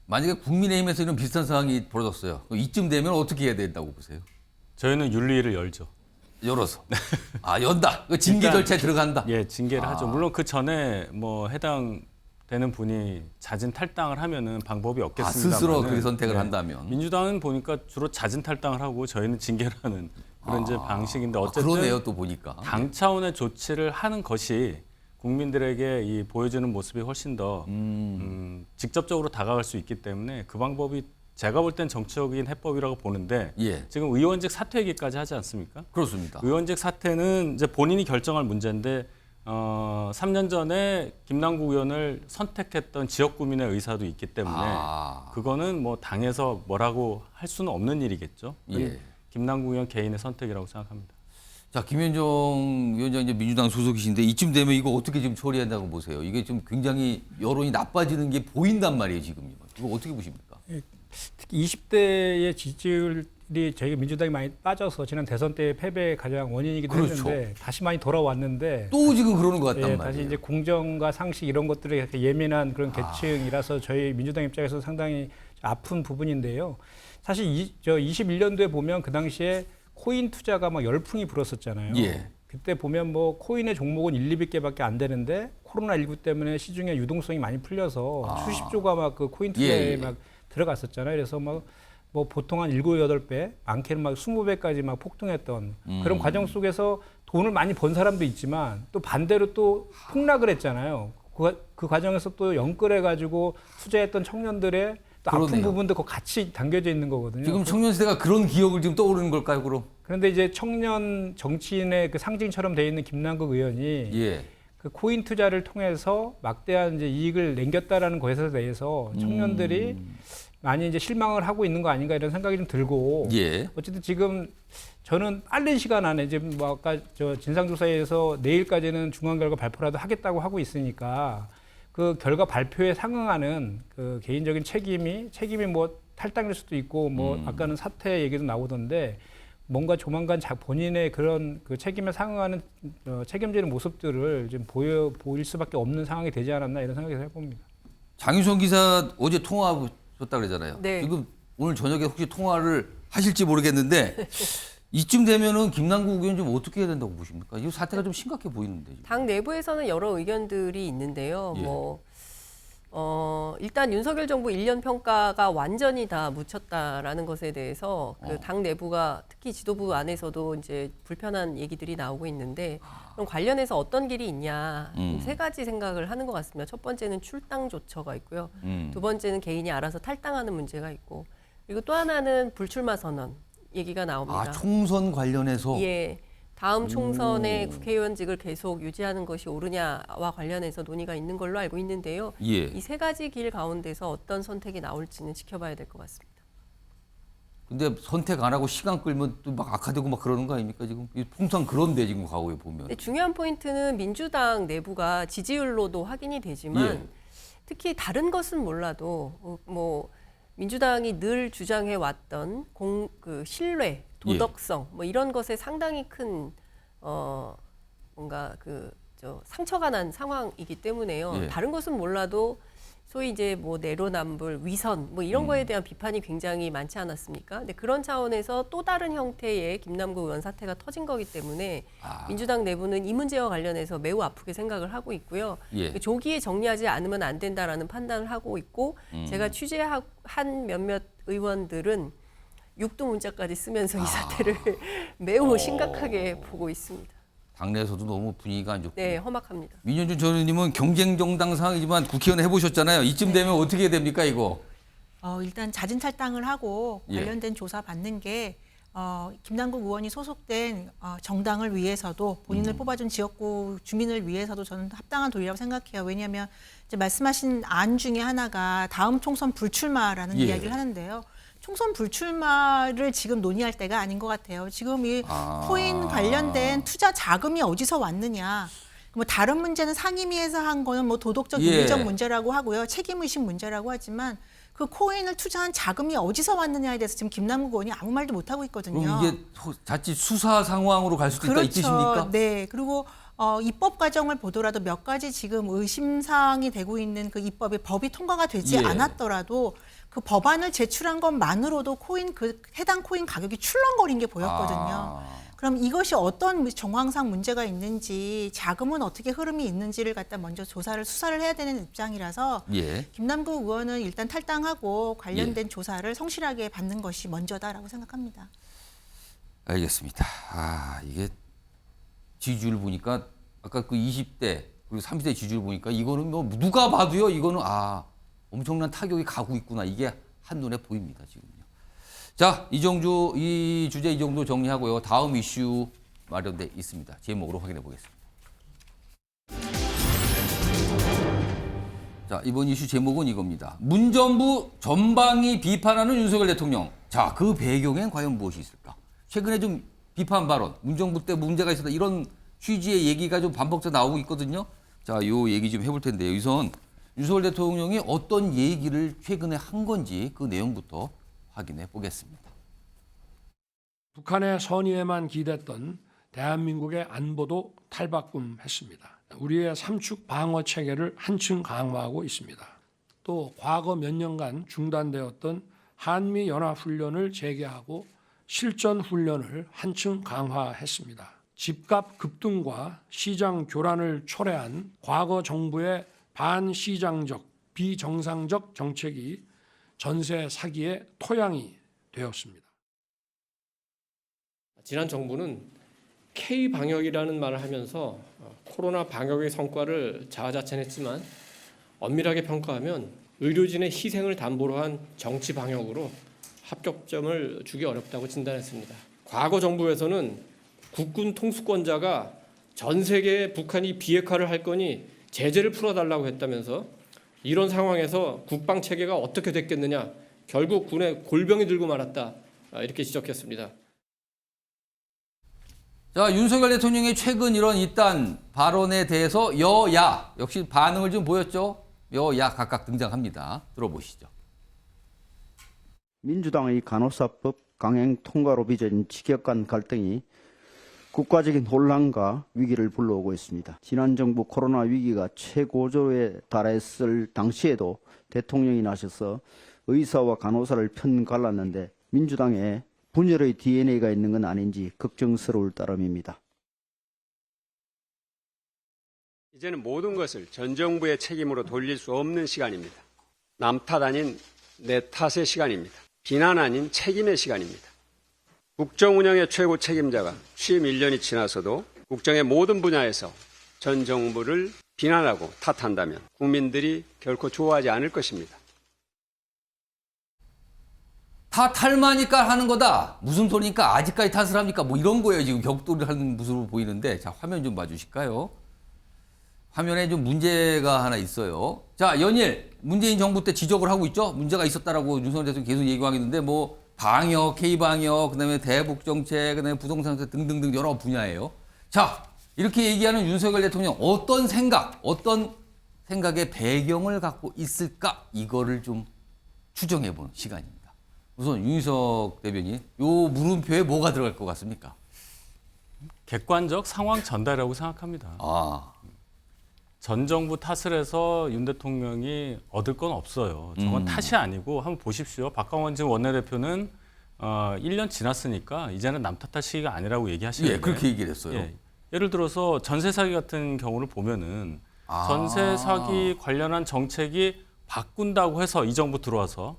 만약에 국민의힘에서 이런 비슷한 상황이 벌어졌어요. 이쯤 되면 어떻게 해야 된다고 보세요? 저희는 윤리위를 열죠. 열어서. 아, 연다. 그 징계 절차에 들어간다. 예, 징계를 하죠. 물론 그 전에 뭐 해당되는 분이 자진 탈당을 하면은 방법이 없겠습니다만. 스스로 그 선택을 한다면. 민주당은 보니까 주로 자진 탈당을 하고 저희는 징계를 하는 그런 이제 방식인데 어쨌든 그러네요, 또 보니까. 당 차원의 조치를 하는 것이 국민들에게 이 보여주는 모습이 훨씬 더 직접적으로 다가갈 수 있기 때문에 그 방법이 제가 볼 땐 정치적인 해법이라고 보는데 예. 지금 의원직 사퇴 얘기까지 하지 않습니까? 그렇습니다. 의원직 사퇴는 이제 본인이 결정할 문제인데 3년 전에 김남국 의원을 선택했던 지역구민의 의사도 있기 때문에 그거는 뭐 당에서 뭐라고 할 수는 없는 일이겠죠. 예. 김남국 의원 개인의 선택이라고 생각합니다. 자, 김현정 위원장 이제 민주당 소속이신데 이쯤 되면 이거 어떻게 지금 처리한다고 보세요? 이게 좀 굉장히 여론이 나빠지는 게 보인단 말이에요, 지금요. 이거 어떻게 보십니까? 특히 20대의 지지율이 저희가 민주당이 많이 빠져서 지난 대선 때 패배의 가장 원인이기도 그렇죠. 했는데 다시 많이 돌아왔는데 또 지금 그러는 것 같단 말이에요. 다시 이제 공정과 상식 이런 것들에 예민한 그런 계층이라서 저희 민주당 입장에서 상당히 아픈 부분인데요. 사실 21년도에 보면 그 당시에 코인 투자가 막 열풍이 불었었잖아요. 예. 그때 보면 뭐 코인의 종목은 1, 200개밖에 안 되는데 코로나19 때문에 시중에 유동성이 많이 풀려서 수십조가 막 그 코인 투자에 막 들어갔었잖아요. 그래서 막 뭐 보통 한 7, 8배, 많게는 막 20배까지 막 폭등했던 그런 과정 속에서 돈을 많이 번 사람도 있지만 또 반대로 또 폭락을 했잖아요. 그 과정에서 또 연끌해가지고 투자했던 청년들의 또 아픈 그러네요. 부분도 같이 담겨져 있는 거거든요. 지금 청년 세대가 그런 기억을 지금 떠오르는 걸까요, 그럼? 그런데 이제 청년 정치인의 그 상징처럼 돼 있는 김남국 의원이 그 코인 투자를 통해서 막대한 이제 이익을 남겼다라는 것에 대해서 청년들이 많이 이제 실망을 하고 있는 거 아닌가 이런 생각이 좀 들고 어쨌든 지금 저는 빠른 시간 안에 지금 뭐 아까 저 진상조사에서 내일까지는 중간 결과 발표라도 하겠다고 하고 있으니까 그 결과 발표에 상응하는 그 개인적인 책임이 뭐 탈당일 수도 있고 뭐 아까는 사퇴 얘기도 나오던데 뭔가 조만간 본인의 그런 그 책임에 상응하는 책임지는 모습들을 좀 보일 수밖에 없는 상황이 되지 않았나 이런 생각을 해봅니다. 장윤선 기사 어제 통화하셨다 그러잖아요. 네. 지금 오늘 저녁에 혹시 통화를 하실지 모르겠는데 이쯤 되면은 김남국 의원 좀 어떻게 해야 된다고 보십니까? 이 사태가 좀 심각해 보이는데. 지금. 당 내부에서는 여러 의견들이 있는데요. 일단 윤석열 정부 1년 평가가 완전히 다 묻혔다라는 것에 대해서 그 당 내부가 특히 지도부 안에서도 이제 불편한 얘기들이 나오고 있는데 그럼 관련해서 어떤 길이 있냐 세 가지 생각을 하는 것 같습니다. 첫 번째는 출당 조처가 있고요. 두 번째는 개인이 알아서 탈당하는 문제가 있고 그리고 또 하나는 불출마 선언 얘기가 나옵니다. 아, 총선 관련해서? 예. 다음 총선에 국회의원직을 계속 유지하는 것이 옳으냐와 관련해서 논의가 있는 걸로 알고 있는데요. 예. 이 세 가지 길 가운데서 어떤 선택이 나올지는 지켜봐야 될 것 같습니다. 근데 선택 안 하고 시간 끌면 또 막 악화되고 막 그러는 거 아닙니까 지금? 통상 그런데 지금 과거에 보면. 중요한 포인트는 민주당 내부가 지지율로도 확인이 되지만 예. 특히 다른 것은 몰라도 뭐 민주당이 늘 주장해 왔던 그 신뢰, 도덕성 뭐 이런 것에 상당히 큰 뭔가 상처가 난 상황이기 때문에요. 예. 다른 것은 몰라도 소위 이제 뭐 내로남불, 위선 뭐 이런 거에 대한 비판이 굉장히 많지 않았습니까? 근데 그런 차원에서 또 다른 형태의 김남국 의원 사태가 터진 거기 때문에 민주당 내부는 이 문제와 관련해서 매우 아프게 생각을 하고 있고요. 예. 조기에 정리하지 않으면 안 된다라는 판단을 하고 있고 제가 취재한 몇몇 의원들은 육두 문자까지 쓰면서 이 사태를 매우 심각하게 보고 있습니다. 당내에서도 너무 분위기가 안 좋고. 네, 험악합니다. 민현준 전 의원님은 경쟁 정당 상황이지만 국회의원 해보셨잖아요. 이쯤 되면 어떻게 됩니까 이거? 일단 자진 탈당을 하고 예. 관련된 조사 받는 게 김남국 의원이 소속된 정당을 위해서도 본인을 뽑아준 지역구 주민을 위해서도 저는 합당한 도리라고 생각해요. 왜냐하면 이제 말씀하신 안 중에 하나가 다음 총선 불출마라는 예. 이야기를 하는데요. 총선 불출마를 지금 논의할 때가 아닌 것 같아요. 지금 이 코인 관련된 투자 자금이 어디서 왔느냐. 뭐 다른 문제는 상임위에서 한 거는 뭐 도덕적, 윤리적 문제라고 하고요. 책임의식 문제라고 하지만 그 코인을 투자한 자금이 어디서 왔느냐에 대해서 지금 김남국 의원이 아무 말도 못 하고 있거든요. 그럼 이게 자칫 수사 상황으로 갈 수도 있다 이 뜻입니까? 네. 그리고 입법 과정을 보더라도 몇 가지 지금 의심사항이 되고 있는 그 법이 통과가 되지 않았더라도 그 법안을 제출한 것만으로도 해당 코인 가격이 출렁거린 게 보였거든요. 그럼 이것이 어떤 정황상 문제가 있는지 자금은 어떻게 흐름이 있는지를 갖다 먼저 수사를 해야 되는 입장이라서 김남국 의원은 일단 탈당하고 관련된 조사를 성실하게 받는 것이 먼저다라고 생각합니다. 알겠습니다. 이게 지지율 보니까 아까 그 20대 그리고 30대 지지율 보니까 이거는 뭐 누가 봐도요 이거는 엄청난 타격이 가고 있구나 이게 한눈에 보입니다 지금요. 자, 이 주제 이 정도 정리하고요. 다음 이슈 마련돼 있습니다. 제목으로 확인해 보겠습니다. 자, 이번 이슈 제목은 이겁니다. 문정부 전방위 비판하는 윤석열 대통령. 자, 그 배경엔 과연 무엇이 있을까? 최근에 좀 비판 발언, 문정부 때 문제가 있었다 이런 취지의 얘기가 좀 반복적으로 나오고 있거든요. 자, 요 얘기 좀 해볼 텐데요. 우선 윤석열 대통령이 어떤 얘기를 최근에 한 건지 그 내용부터 확인해 보겠습니다. 북한의 선의에만 기댔던 대한민국의 안보도 탈바꿈했습니다. 우리의 삼축 방어 체계를 한층 강화하고 있습니다. 또 과거 몇 년간 중단되었던 한미 연합 훈련을 재개하고 실전 훈련을 한층 강화했습니다. 집값 급등과 시장 교란을 초래한 과거 정부의 반시장적, 비정상적 정책이 전세 사기의 토양이 되었습니다. 지난 정부는 K-방역이라는 말을 하면서 코로나 방역의 성과를 자화자찬했지만 엄밀하게 평가하면 의료진의 희생을 담보로 한 정치 방역으로 합격점을 주기 어렵다고 진단했습니다. 과거 정부에서는 국군 통수권자가 전 세계에 북한이 비핵화를 할 거니 제재를 풀어달라고 했다면서 이런 상황에서 국방 체계가 어떻게 됐겠느냐, 결국 군에 골병이 들고 말았다 이렇게 지적했습니다. 자, 윤석열 대통령의 최근 이런 이딴 발언에 대해서 여야 역시 반응을 좀 보였죠. 여야 각각 등장합니다. 들어보시죠. 민주당의 간호사법 강행 통과로 빚어진 직격간 갈등이 국가적인 혼란과 위기를 불러오고 있습니다. 지난 정부 코로나 위기가 최고조에 달했을 당시에도 대통령이 나서서 의사와 간호사를 편갈랐는데 민주당에 분열의 DNA가 있는 건 아닌지 걱정스러울 따름입니다. 이제는 모든 것을 전 정부의 책임으로 돌릴 수 없는 시간입니다. 남 탓 아닌 내 탓의 시간입니다. 비난 아닌 책임의 시간입니다. 국정 운영의 최고 책임자가 취임 1년이 지나서도 국정의 모든 분야에서 전 정부를 비난하고 탓한다면 국민들이 결코 좋아하지 않을 것입니다. 다 탓하니까 하는 거다. 무슨 소리니까 아직까지 탓을 합니까? 뭐 이런 거예요. 지금 격돌을 하는 모습으로 보이는데. 자, 화면 좀 봐주실까요? 화면에 좀 문제가 하나 있어요. 자, 연일 문재인 정부 때 지적을 하고 있죠. 문제가 있었다라고 윤석열 대통령이 계속 얘기하고 있는데 뭐 방역, K방역, 그다음에 대북 정책, 그다음에 부동산 정책 등등등 여러 분야예요. 자, 이렇게 얘기하는 윤석열 대통령 어떤 생각의 배경을 갖고 있을까? 이거를 좀 추정해보는 시간입니다. 우선 윤희석 대변인, 요 물음표에 뭐가 들어갈 것 같습니까? 객관적 상황 전달이라고 생각합니다. 전 정부 탓을 해서 윤 대통령이 얻을 건 없어요. 저건 탓이 아니고 한번 보십시오. 박광원 지금 원내대표는 1년 지났으니까 이제는 남 탓할 시기가 아니라고 얘기하시는데. 예, 그렇게 얘기를 했어요. 예, 예를 들어서 전세 사기 같은 경우를 보면은 전세 사기 관련한 정책이 바꾼다고 해서 이 정부 들어와서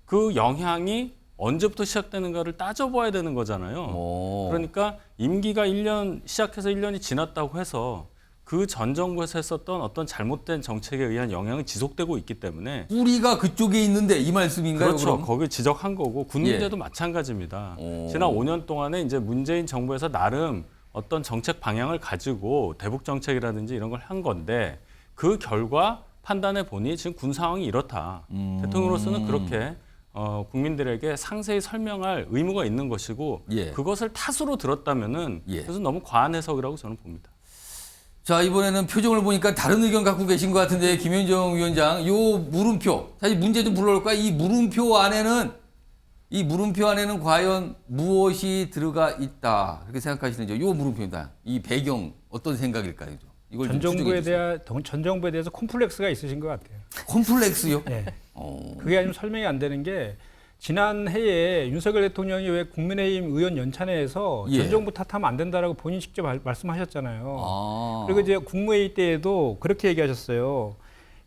그 영향이 언제부터 시작되는가를 따져봐야 되는 거잖아요. 그러니까 임기가 1년 시작해서 1년이 지났다고 해서 그 전 정부에서 했었던 어떤 잘못된 정책에 의한 영향이 지속되고 있기 때문에 뿌리가 그쪽에 있는데 이 말씀인가요? 그렇죠. 그럼? 거기 지적한 거고 군 문제도 마찬가지입니다. 지난 5년 동안에 이제 문재인 정부에서 나름 어떤 정책 방향을 가지고 대북 정책이라든지 이런 걸 한 건데 그 결과 판단해 보니 지금 군 상황이 이렇다. 대통령으로서는 그렇게 국민들에게 상세히 설명할 의무가 있는 것이고 그것을 탓으로 들었다면은 그것은 너무 과한 해석이라고 저는 봅니다. 자, 이번에는 표정을 보니까 다른 의견 갖고 계신 것 같은데 김현정 위원장, 요 물음표, 사실 문제 좀 불러올까요? 이 물음표 안에는 과연 무엇이 들어가 있다 그렇게 생각하시는지 요 물음표입니다. 이 배경 어떤 생각일까요? 이걸 전 정부에 대해서 콤플렉스가 있으신 것 같아요. 콤플렉스요? 네. 그게 아니면 설명이 안 되는 게 지난 해에 윤석열 대통령이 왜 국민의힘 의원 연찬회에서 전 정부 탓하면 안 된다라고 본인 직접 말씀하셨잖아요. 그리고 이제 국무회의 때에도 그렇게 얘기하셨어요.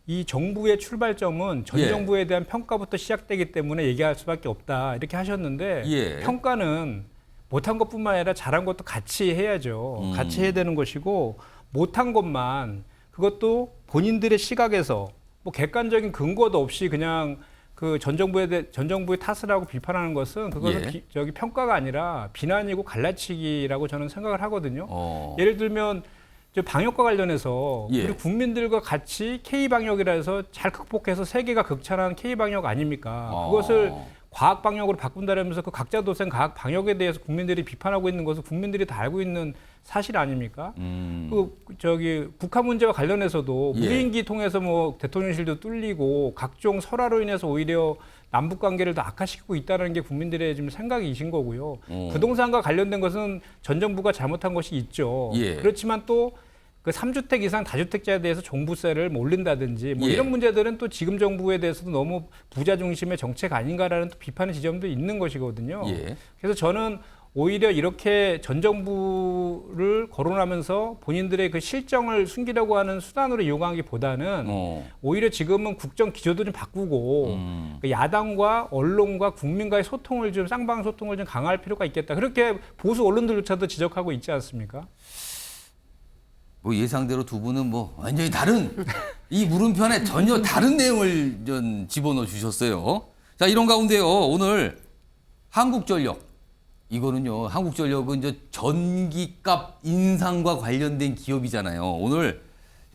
이 정부의 출발점은 전 정부에 대한 평가부터 시작되기 때문에 얘기할 수밖에 없다 이렇게 하셨는데 평가는 못한 것뿐만 아니라 잘한 것도 같이 해야죠. 같이 해야 되는 것이고 못한 것만 그것도 본인들의 시각에서 뭐 객관적인 근거도 없이 그냥 그 전 정부의 탓을 하고 비판하는 것은 그것은 평가가 아니라 비난이고 갈라치기라고 저는 생각을 하거든요. 예를 들면 방역과 관련해서 우리 국민들과 같이 K방역이라 해서 잘 극복해서 세계가 극찬한 K방역 아닙니까? 그것을 과학방역으로 바꾼다면서 그 각자 도생 과학 방역에 대해서 국민들이 비판하고 있는 것은 국민들이 다 알고 있는 사실 아닙니까? 북한 문제와 관련해서도 무인기 통해서 뭐 대통령실도 뚫리고 각종 설화로 인해서 오히려 남북 관계를 더 악화시키고 있다는 게 국민들의 지금 생각이신 거고요. 부동산과 관련된 것은 전 정부가 잘못한 것이 있죠. 그렇지만 또 그 3주택 이상 다주택자에 대해서 종부세를 올린다든지 뭐 이런 문제들은 또 지금 정부에 대해서도 너무 부자 중심의 정책 아닌가라는 또 비판의 지점도 있는 것이거든요. 그래서 저는 오히려 이렇게 전 정부를 거론하면서 본인들의 그 실정을 숨기려고 하는 수단으로 이용하기보다는 오히려 지금은 국정 기조도 좀 바꾸고 그 야당과 언론과 국민과의 소통을 좀 쌍방 소통을 좀 강화할 필요가 있겠다. 그렇게 보수 언론들조차도 지적하고 있지 않습니까? 뭐 예상대로 두 분은 뭐 완전히 다른 이 물음표에 전혀 다른 내용을 집어넣어 주셨어요. 자, 이런 가운데요. 오늘 한국전력 이거는요. 한국전력은 이제 전기값 인상과 관련된 기업이잖아요. 오늘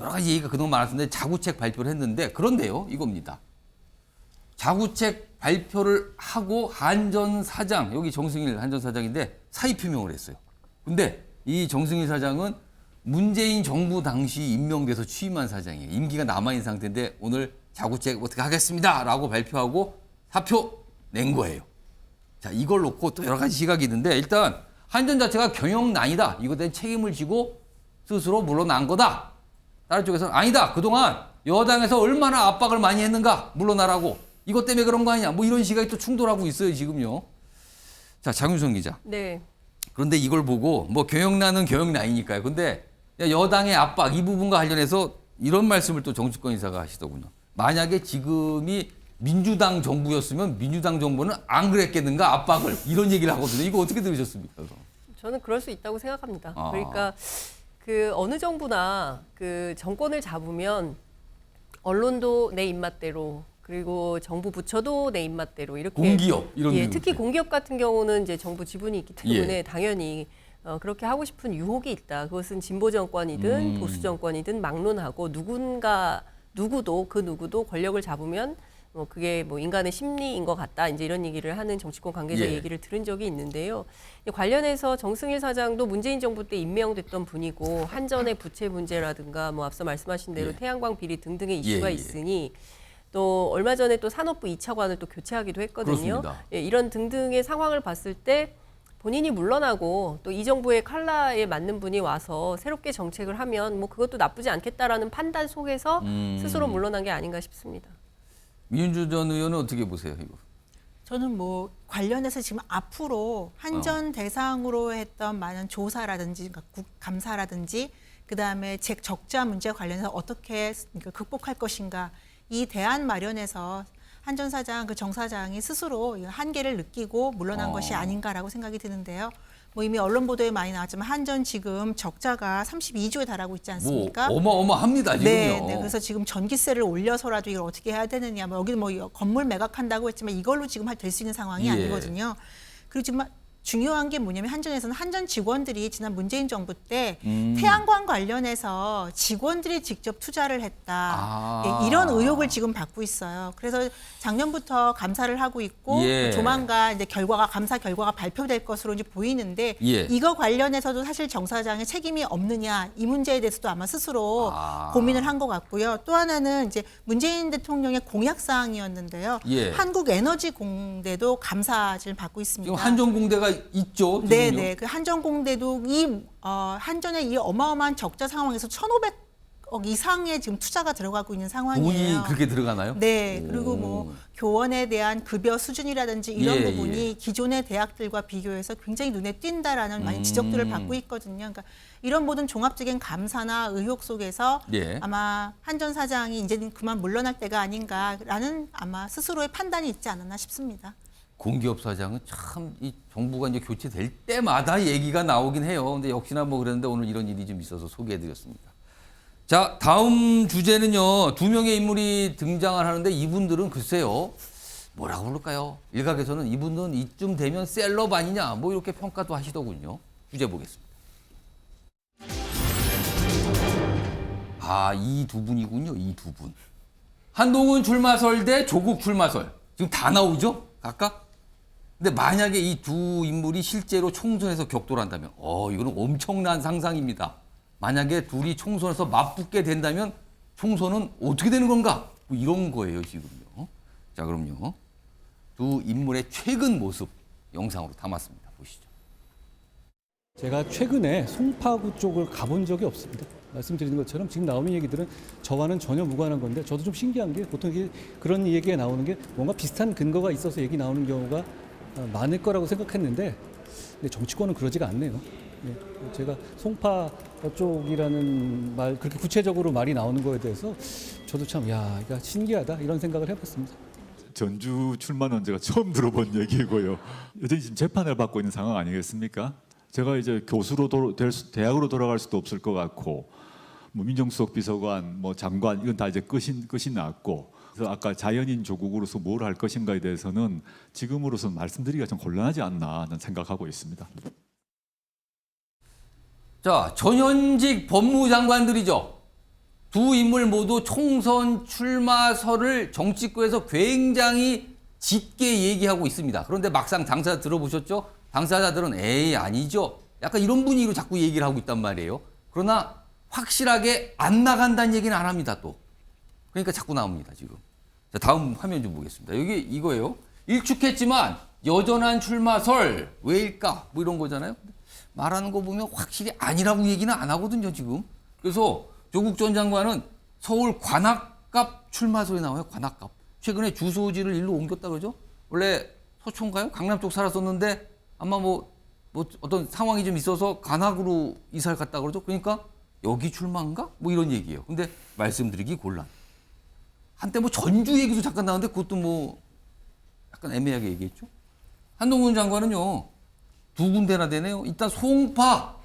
여러 가지 얘기가 그동안 많았는데 자구책 발표를 했는데 그런데요. 이겁니다. 자구책 발표를 하고 한전사장, 여기 정승일 한전사장인데 사의 표명을 했어요. 근데 이 정승일 사장은 문재인 정부 당시 임명돼서 취임한 사장이에요. 임기가 남아있는 상태인데 오늘 자구책 어떻게 하겠습니다 라고 발표하고 사표 낸 거예요. 자, 이걸 놓고 또 여러 가지 시각이 있는데 일단 한전 자체가 경영난이다. 이거에 대한 책임을 지고 스스로 물러난 거다. 다른 쪽에서는 아니다. 그동안 여당에서 얼마나 압박을 많이 했는가. 물러나라고. 이것 때문에 그런 거 아니냐. 뭐 이런 시각이 또 충돌하고 있어요. 지금요. 자, 장윤성 기자. 네. 그런데 이걸 보고 뭐 경영난은 경영난이니까요. 근데 여당의 압박 이 부분과 관련해서 이런 말씀을 또 정치권 인사가 하시더군요. 만약에 지금이 민주당 정부였으면 민주당 정부는 안 그랬겠는가 압박을 이런 얘기를 하거든요. 이거 어떻게 들으셨습니까? 저는 그럴 수 있다고 생각합니다. 아. 그러니까 그 어느 정부나 그 정권을 잡으면 언론도 내 입맛대로 그리고 정부 부처도 내 입맛대로 이렇게 공기업 이런 예, 경우. 특히 공기업 같은 경우는 이제 정부 지분이 있기 때문에 예. 당연히 그렇게 하고 싶은 유혹이 있다. 그것은 진보 정권이든 보수 정권이든 막론하고 누구도 권력을 잡으면 뭐 그게 뭐 인간의 심리인 것 같다. 이제 이런 얘기를 하는 정치권 관계자 예. 얘기를 들은 적이 있는데요. 관련해서 정승일 사장도 문재인 정부 때 임명됐던 분이고 한전의 부채 문제라든가 뭐 앞서 말씀하신 대로 예. 태양광 비리 등등의 이슈가 예, 예. 있으니 또 얼마 전에 또 산업부 2차관을 또 교체하기도 했거든요. 그렇습니다. 예, 이런 등등의 상황을 봤을 때 본인이 물러나고 또 이 정부의 칼라에 맞는 분이 와서 새롭게 정책을 하면 뭐 그것도 나쁘지 않겠다라는 판단 속에서 스스로 물러난 게 아닌가 싶습니다. 민윤주 전 의원은 어떻게 보세요, 이거? 저는 뭐 관련해서 지금 앞으로 한전 대상으로 했던 많은 조사라든지 그러니까 국감사라든지 그다음에 적자 문제 관련해서 어떻게 극복할 것인가 이 대안 마련에서 한전 사장 그 정 사장이 스스로 한계를 느끼고 물러난 것이 아닌가라고 생각이 드는데요. 뭐 이미 언론 보도에 많이 나왔지만 한전 지금 적자가 32조에 달하고 있지 않습니까? 뭐 어마어마합니다, 지금요. 네, 그래서 지금 전기세를 올려서라도 이걸 어떻게 해야 되느냐. 뭐 여기 뭐 건물 매각한다고 했지만 이걸로 지금 될 수 있는 상황이 예. 아니거든요. 그리고 지금 중요한 게 뭐냐면 한전에서는 한전 직원들이 지난 문재인 정부 때 태양광 관련해서 직원들이 직접 투자를 했다. 예, 이런 의혹을 지금 받고 있어요. 그래서 작년부터 감사를 하고 있고 예. 조만간 이제 감사 결과가 발표될 것으로 이제 보이는데 예. 이거 관련해서도 사실 정 사장의 책임이 없느냐 이 문제에 대해서도 아마 스스로 고민을 한 것 같고요. 또 하나는 이제 문재인 대통령의 공약 사항이었는데요. 예. 한국에너지공대도 감사를 받고 있습니다. 지금 한전공대가 있죠. 네네. 그 한전공대도 한전의 이 어마어마한 적자 상황에서 1,500억 이상의 지금 투자가 들어가고 있는 상황이에요. 돈이 그렇게 들어가나요? 네. 그리고 뭐 교원에 대한 급여 수준이라든지 이런 예, 부분이 기존의 대학들과 비교해서 굉장히 눈에 띈다라는 많은 지적들을 받고 있거든요. 그러니까 이런 모든 종합적인 감사나 의혹 속에서 예. 아마 한전 사장이 이제는 그만 물러날 때가 아닌가라는 아마 스스로의 판단이 있지 않았나 싶습니다. 공기업 사장은 참 이 정부가 이제 교체될 때마다 얘기가 나오긴 해요. 근데 역시나 뭐 그랬는데 오늘 이런 일이 좀 있어서 소개해드렸습니다. 자, 다음 주제는요. 두 명의 인물이 등장을 하는데 이분들은 글쎄요. 뭐라고 부를까요? 일각에서는 이분들은 이쯤 되면 셀럽 아니냐 뭐 이렇게 평가도 하시더군요. 주제 보겠습니다. 이 두 분이군요. 이 두 분. 한동훈 출마설 대 조국 출마설. 지금 다 나오죠? 각각? 근데 만약에 이 두 인물이 실제로 총선에서 격돌한다면 이거는 엄청난 상상입니다. 만약에 둘이 총선에서 맞붙게 된다면 총선은 어떻게 되는 건가? 뭐 이런 거예요, 지금요. 자, 그럼요. 두 인물의 최근 모습 영상으로 담았습니다. 보시죠. 제가 최근에 송파구 쪽을 가본 적이 없습니다. 말씀드리는 것처럼 지금 나오는 얘기들은 저와는 전혀 무관한 건데 저도 좀 신기한 게 보통 이게 그런 얘기가 나오는 게 뭔가 비슷한 근거가 있어서 얘기 나오는 경우가 많을 거라고 생각했는데 근데 정치권은 그러지가 않네요. 네, 제가 송파 쪽이라는 말 그렇게 구체적으로 말이 나오는 거에 대해서 저도 참 이거 신기하다 이런 생각을 해봤습니다. 전주 출마는 제가 처음 들어본 얘기고요. 여전히 지금 재판을 받고 있는 상황 아니겠습니까? 제가 이제 교수로 대학으로 돌아갈 수도 없을 것 같고, 뭐 민정수석 비서관, 뭐 장관 이건 다 이제 끝이 났고, 그래서 아까 자연인 조국으로서 뭘 할 것인가에 대해서는 지금으로서는 말씀드리기가 좀 곤란하지 않나 하는 생각하고 있습니다. 자, 전현직 법무장관들이죠. 두 인물 모두 총선 출마설을 정치권에서 굉장히 짙게 얘기하고 있습니다. 그런데 막상 당사자 들어보셨죠? 당사자들은 아니죠. 약간 이런 분위기로 자꾸 얘기를 하고 있단 말이에요. 그러나 확실하게 안 나간다는 얘기는 안 합니다, 또. 그러니까 자꾸 나옵니다, 지금. 자, 다음 화면 좀 보겠습니다. 여기 이거예요. 일축했지만 여전한 출마설 왜일까? 뭐 이런 거잖아요. 말하는 거 보면 확실히 아니라고 얘기는 안 하거든요, 지금. 그래서 조국 전 장관은 서울 관악갑 출마설이 나와요, 관악갑. 최근에 주소지를 일로 옮겼다 그러죠? 원래 서초인가요? 강남 쪽 살았었는데 아마 뭐 어떤 상황이 좀 있어서 관악으로 이사를 갔다 그러죠? 그러니까 여기 출마인가? 뭐 이런 얘기예요. 근데 말씀드리기 곤란. 한때 뭐 전주 얘기도 잠깐 나왔는데 그것도 뭐 약간 애매하게 얘기했죠. 한동훈 장관은요, 2군데나 되네요. 일단 송파,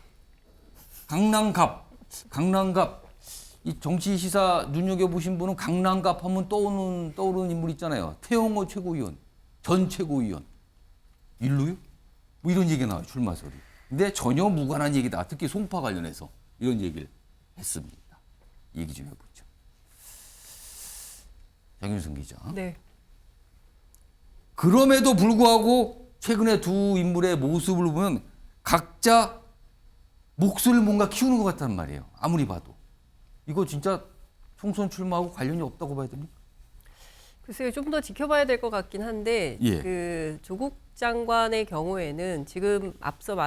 강남갑. 이 정치 시사 눈여겨보신 분은 강남갑 하면 떠오르는 인물 있잖아요. 태영호 최고위원, 전 최고위원. 일루요? 뭐 이런 얘기가 나와요, 출마설이. 근데 전혀 무관한 얘기다. 특히 송파 관련해서 이런 얘기를 했습니다. 얘기 좀 해보죠. 장윤선 기자. 네. 그럼에도 불구하고 최근에 두 인물의 모습을 보면 각자 몫을 뭔가 키우는 것 같단 말이에요. 아무리 봐도. 이거 진짜 총선 출마하고 관련이 없다고 봐야 됩니까? 글쎄요, 좀 더 지켜봐야 될 것 같긴 한데 예. 그 조국 장관의 경우에는 지금 앞서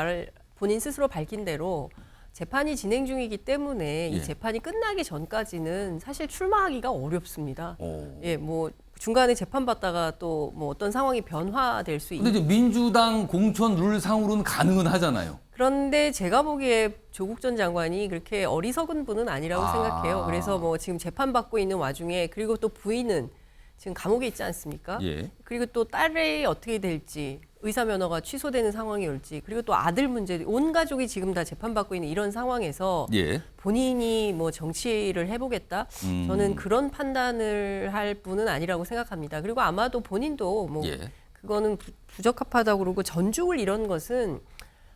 본인 스스로 밝힌 대로 재판이 진행 중이기 때문에 예. 이 재판이 끝나기 전까지는 사실 출마하기가 어렵습니다. 예, 뭐 중간에 재판 받다가 또 뭐 어떤 상황이 변화될 수 근데 있는. 이제 민주당 공천 룰상으로는 가능은 하잖아요. 그런데 제가 보기에 조국 전 장관이 그렇게 어리석은 분은 아니라고 생각해요. 그래서 뭐 지금 재판 받고 있는 와중에 그리고 또 부인은 지금 감옥에 있지 않습니까? 예. 그리고 또 딸이 어떻게 될지, 의사 면허가 취소되는 상황이 올지, 그리고 또 아들 문제, 온 가족이 지금 다 재판받고 있는 이런 상황에서 예. 본인이 뭐 정치를 해보겠다? 저는 그런 판단을 할 분은 아니라고 생각합니다. 그리고 아마도 본인도 뭐 예. 그거는 부적합하다고 그러고 전죽을 이런 것은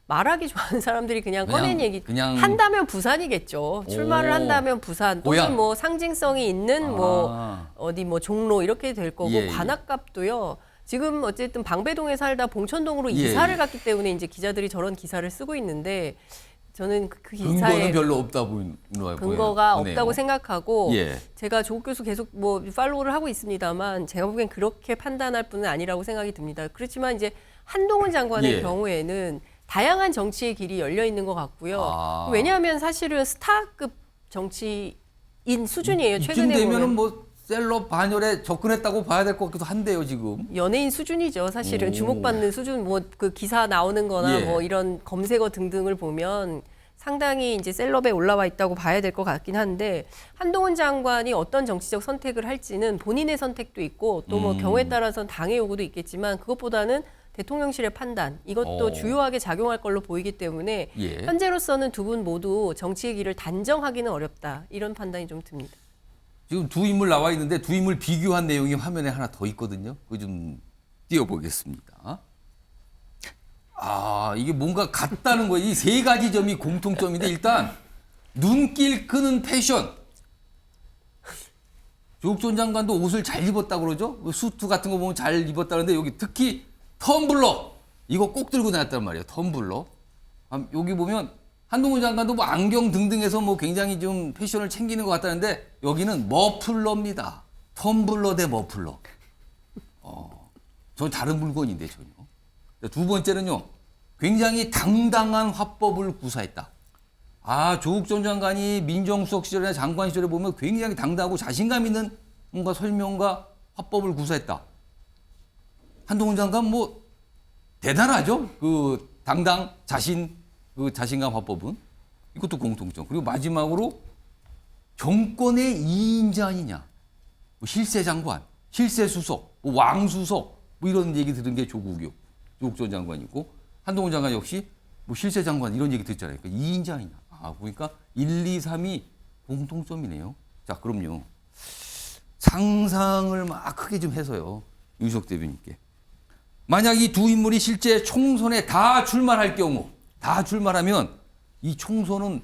말하기 좋아하는 사람들이 그냥 꺼낸 얘기. 그냥 한다면 부산이겠죠. 출마를 오. 한다면 부산 고향. 또는 뭐 상징성이 있는 뭐 어디 뭐 종로 이렇게 될 거고 예, 예. 관악갑도요. 지금 어쨌든 방배동에 살다 봉천동으로 예, 이사를 예. 갔기 때문에 이제 기자들이 저런 기사를 쓰고 있는데 저는 그 근거는 기사에 별로 없다 보이는 거예요. 근거가 보네요. 없다고 생각하고 예. 제가 조국 교수 계속 뭐 팔로우를 하고 있습니다만 제가 보기엔 그렇게 판단할 분은 아니라고 생각이 듭니다. 그렇지만 이제 한동훈 장관의 예. 경우에는 다양한 정치의 길이 열려 있는 것 같고요. 아. 왜냐하면 사실은 스타급 정치인 수준이에요. 이쯤 최근에 되면은 보면 뭐 셀럽 반열에 접근했다고 봐야 될 것 같기도 한데요, 지금. 연예인 수준이죠. 사실은 오. 주목받는 수준, 뭐 그 기사 나오는거나 예. 뭐 이런 검색어 등등을 보면 상당히 이제 셀럽에 올라와 있다고 봐야 될 것 같긴 한데 한동훈 장관이 어떤 정치적 선택을 할지는 본인의 선택도 있고 또 뭐 경우에 따라서는 당의 요구도 있겠지만 그것보다는 대통령실의 판단 이것도 주요하게 작용할 걸로 보이기 때문에 예. 현재로서는 두 분 모두 정치의 길을 단정하기는 어렵다 이런 판단이 좀 듭니다. 지금 두 인물 나와 있는데 두 인물 비교한 내용이 화면에 하나 더 있거든요. 그거 좀 띄워보겠습니다. 아, 이게 뭔가 같다는 거예요. 이 세 가지 점이 공통점인데 일단 눈길 끄는 패션. 조국 전 장관도 옷을 잘 입었다 그러죠. 수트 같은 거 보면 잘 입었다는데 여기 특히 텀블러 이거 꼭 들고 다녔단 말이에요. 텀블러. 여기 보면 한동훈 장관도 뭐 안경 등등해서 뭐 굉장히 좀 패션을 챙기는 것 같다는데 여기는 머플러입니다. 텀블러 대 머플러. 저 다른 물건인데 전혀. 두 번째는요. 굉장히 당당한 화법을 구사했다. 아, 조국 전 장관이 민정수석 시절이나 장관 시절에 보면 굉장히 당당하고 자신감 있는 뭔가 설명과 화법을 구사했다. 한동훈 장관 뭐 대단하죠. 그 당당 자신 그 자신감 화법은 이것도 공통점. 그리고 마지막으로 정권의 2인자 아니냐. 뭐 실세 장관, 실세 수석, 뭐 왕수석 뭐 이런 얘기 들은 게 조국 전 장관이고 한동훈 장관 역시 뭐 실세 장관 이런 얘기 듣잖아요. 그러니까 2인자 아니냐. 아, 보니까 1, 2, 3이 공통점이네요. 자, 그럼요. 상상을 막 크게 좀 해서요. 윤석 대변인께. 만약 이 두 인물이 실제 총선에 다 출마할 경우, 다 출마하면 이 총선은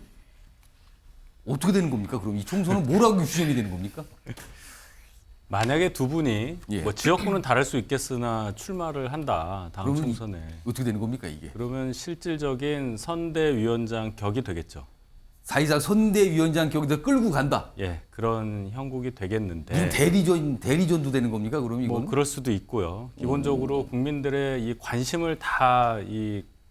어떻게 되는 겁니까? 그럼 이 총선은 뭐라고 규정이 되는 겁니까? 만약에 두 분이 예. 뭐 지역구는 다를 수 있겠으나 출마를 한다 다음 총선에 어떻게 되는 겁니까 이게? 그러면 실질적인 선대위원장 격이 되겠죠. 사실상 선대위원장 격에서 끌고 간다. 예, 그런 형국이 되겠는데. 대리전도 되는 겁니까? 그럼 이거는? 뭐 그럴 수도 있고요. 기본적으로 국민들의 이 관심을 다